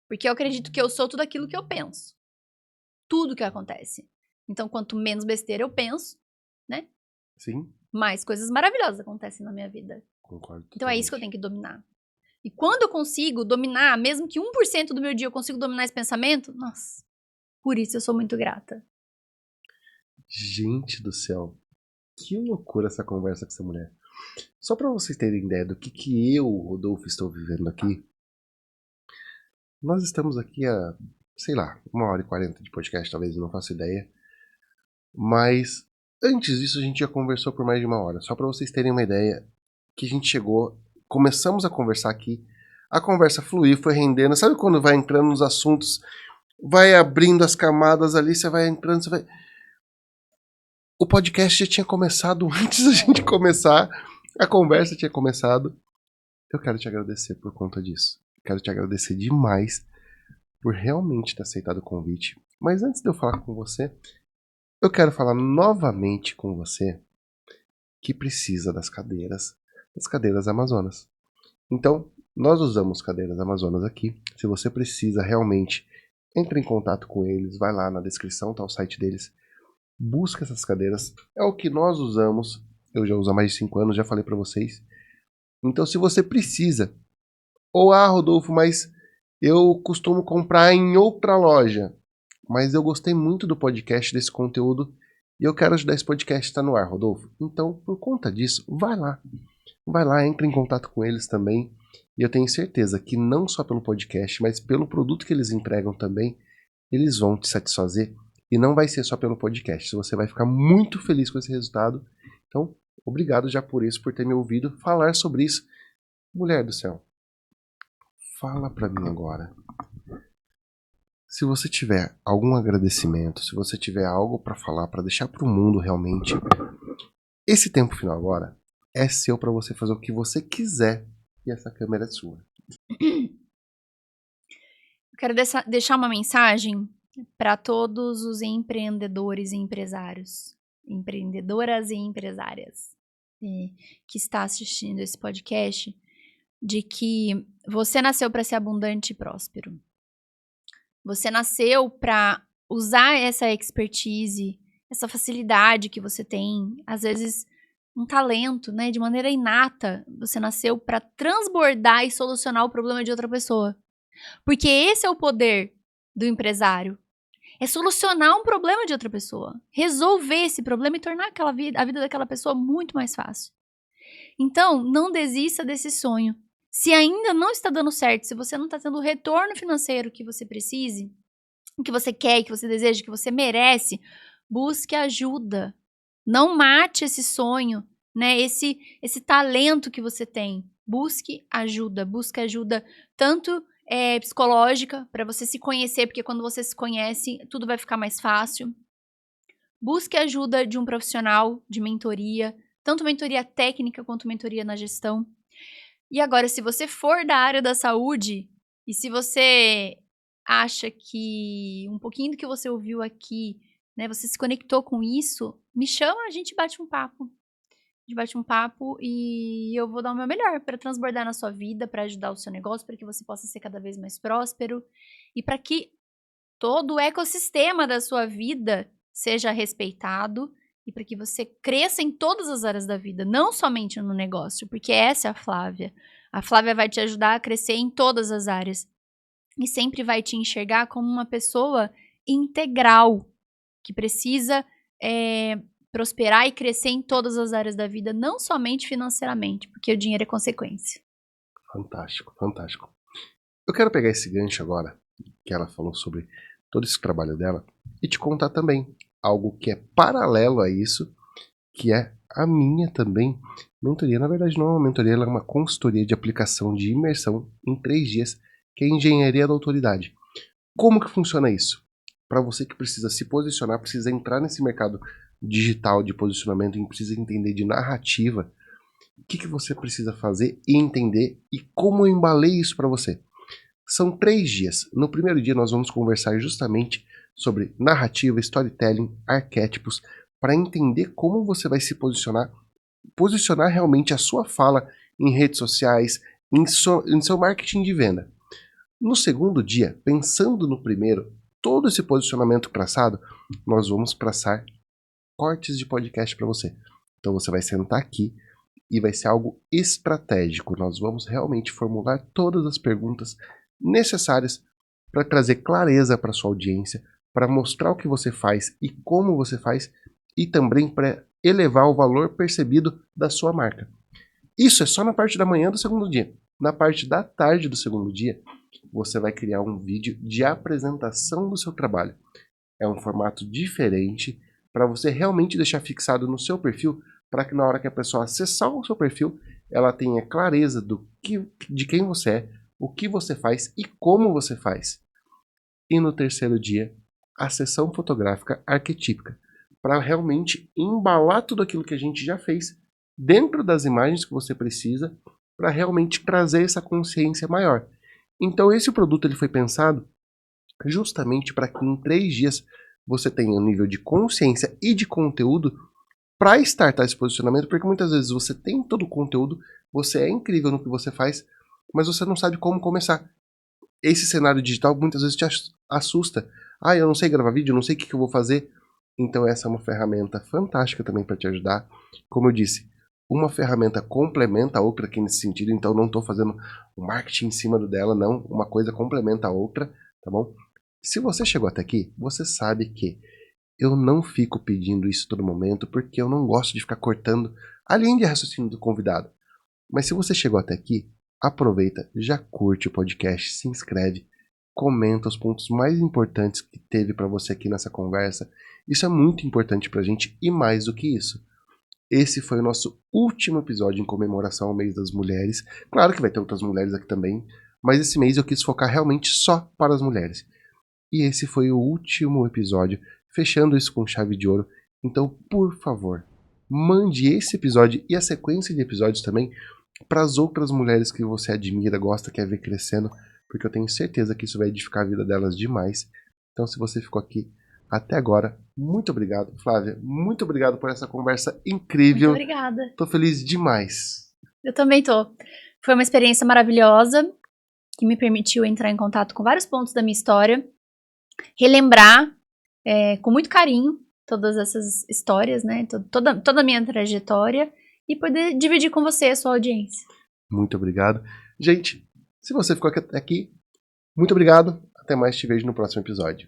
porque eu acredito que eu sou tudo aquilo que eu penso. Tudo que acontece. Então, quanto menos besteira eu penso, né? Sim. Mais coisas maravilhosas acontecem na minha vida. Concordo. Então é isso que eu tenho que dominar. E quando eu consigo dominar, mesmo que 1% do meu dia eu consigo dominar esse pensamento, nossa, por isso eu sou muito grata. Gente do céu, que loucura essa conversa com essa mulher. Só pra vocês terem ideia do que eu, Rodolfo, estou vivendo aqui, nós estamos aqui há, sei lá, 1h40 de podcast, talvez, eu não faço ideia. Mas antes disso a gente já conversou por mais de 1 hora. Só pra vocês terem uma ideia que a gente chegou, começamos a conversar aqui, a conversa fluiu, foi rendendo. Sabe quando vai entrando nos assuntos, vai abrindo as camadas ali, você vai entrando, você vai... O podcast já tinha começado antes da gente começar, a conversa tinha começado. Eu quero te agradecer por conta disso. quero te agradecer demais por realmente ter aceitado o convite. Mas antes de eu falar com você, eu quero falar novamente com você que precisa das cadeiras Amazonas. Então, nós usamos cadeiras Amazonas aqui. Se você precisa realmente, entre em contato com eles, vai lá na descrição, tá o site deles. Busca essas cadeiras. É o que nós usamos. Eu já uso há mais de 5 anos, já falei para vocês. Então, se você precisa, Rodolfo, mas eu costumo comprar em outra loja. Mas eu gostei muito do podcast, desse conteúdo, e eu quero ajudar esse podcast a estar no ar, Rodolfo. Então, por conta disso, vai lá. Vai lá, entre em contato com eles também. E eu tenho certeza que não só pelo podcast, mas pelo produto que eles entregam também, eles vão te satisfazer. E não vai ser só pelo podcast. Você vai ficar muito feliz com esse resultado. Então, obrigado já por isso, por ter me ouvido falar sobre isso. Mulher do céu, fala pra mim agora. Se você tiver algum agradecimento, se você tiver algo pra falar, pra deixar pro mundo realmente, esse tempo final agora é seu pra você fazer o que você quiser e essa câmera é sua. Eu quero deixar uma mensagem para todos os empreendedores e empresários, empreendedoras e empresárias que está assistindo esse podcast, de que você nasceu para ser abundante e próspero. Você nasceu para usar essa expertise, essa facilidade que você tem, às vezes um talento, né, de maneira inata. Você nasceu para transbordar e solucionar o problema de outra pessoa. Porque esse é o poder do empresário. É solucionar um problema de outra pessoa. Resolver esse problema e tornar a vida daquela pessoa muito mais fácil. Então, não desista desse sonho. Se ainda não está dando certo, se você não está tendo o retorno financeiro que você precise, que você quer, que você deseja, que você merece, busque ajuda. Não mate esse sonho, né? Esse talento que você tem. Busque ajuda tanto psicológica, para você se conhecer, porque quando você se conhece, tudo vai ficar mais fácil. Busque ajuda de um profissional, de mentoria, tanto mentoria técnica quanto mentoria na gestão. E agora, se você for da área da saúde, e se você acha que um pouquinho do que você ouviu aqui, né, você se conectou com isso, me chama, a gente bate um papo. A gente bate um papo e eu vou dar o meu melhor para transbordar na sua vida, para ajudar o seu negócio, para que você possa ser cada vez mais próspero e para que todo o ecossistema da sua vida seja respeitado e para que você cresça em todas as áreas da vida, não somente no negócio, porque essa é a Flávia. A Flávia vai te ajudar a crescer em todas as áreas e sempre vai te enxergar como uma pessoa integral, que precisa prosperar e crescer em todas as áreas da vida, não somente financeiramente, porque o dinheiro é consequência. Fantástico, fantástico. Eu quero pegar esse gancho agora, que ela falou sobre todo esse trabalho dela, e te contar também algo que é paralelo a isso, que é a minha também mentoria. Na verdade não é uma mentoria, ela é uma consultoria de aplicação de imersão em 3 dias, que é Engenharia da Autoridade. Como que funciona isso? Para você que precisa se posicionar, precisa entrar nesse mercado digital de posicionamento e precisa entender de narrativa, o que você precisa fazer e entender e como eu embalei isso para você. São 3 dias. No primeiro dia nós vamos conversar justamente sobre narrativa, storytelling, arquétipos, para entender como você vai se posicionar realmente a sua fala em redes sociais, em seu marketing de venda. No segundo dia, pensando no primeiro, todo esse posicionamento traçado, nós vamos traçar cortes de podcast para você. Então você vai sentar aqui e vai ser algo estratégico. Nós vamos realmente formular todas as perguntas necessárias para trazer clareza para sua audiência, para mostrar o que você faz e como você faz, e também para elevar o valor percebido da sua marca. Isso é só na parte da manhã do segundo dia. Na parte da tarde do segundo dia, você vai criar um vídeo de apresentação do seu trabalho. É um formato diferente para você realmente deixar fixado no seu perfil, para que na hora que a pessoa acessar o seu perfil, ela tenha clareza de quem você é, o que você faz e como você faz. E no terceiro dia, a sessão fotográfica arquetípica, para realmente embalar tudo aquilo que a gente já fez dentro das imagens que você precisa, para realmente trazer essa consciência maior. Então esse produto ele foi pensado justamente para que em 3 dias você tenha um nível de consciência e de conteúdo para startar esse posicionamento, porque muitas vezes você tem todo o conteúdo, você é incrível no que você faz, mas você não sabe como começar. Esse cenário digital muitas vezes te assusta. Ah, eu não sei gravar vídeo, eu não sei o que eu vou fazer. Então essa é uma ferramenta fantástica também para te ajudar. Como eu disse, uma ferramenta complementa a outra aqui nesse sentido, então não estou fazendo o marketing em cima dela, não. Uma coisa complementa a outra, tá bom? Se você chegou até aqui, você sabe que eu não fico pedindo isso todo momento, porque eu não gosto de ficar cortando a linha de raciocínio do convidado. Mas se você chegou até aqui, aproveita, já curte o podcast, se inscreve, comenta os pontos mais importantes que teve para você aqui nessa conversa. Isso é muito importante pra gente e mais do que isso. Esse foi o nosso último episódio em comemoração ao mês das mulheres. Claro que vai ter outras mulheres aqui também, mas esse mês eu quis focar realmente só para as mulheres. E esse foi o último episódio, fechando isso com chave de ouro. Então, por favor, mande esse episódio e a sequência de episódios também para as outras mulheres que você admira, gosta, quer ver crescendo, porque eu tenho certeza que isso vai edificar a vida delas demais. Então, se você ficou aqui até agora, muito obrigado, Flávia. Muito obrigado por essa conversa Muito incrível. obrigada. Tô feliz demais. Eu também tô. Foi uma experiência maravilhosa que me permitiu entrar em contato com vários pontos da minha história, relembrar com muito carinho todas essas histórias, né? Toda a minha trajetória e poder dividir com você, a sua audiência. Muito obrigado. Gente, se você ficou aqui, muito obrigado. Até mais, te vejo no próximo episódio.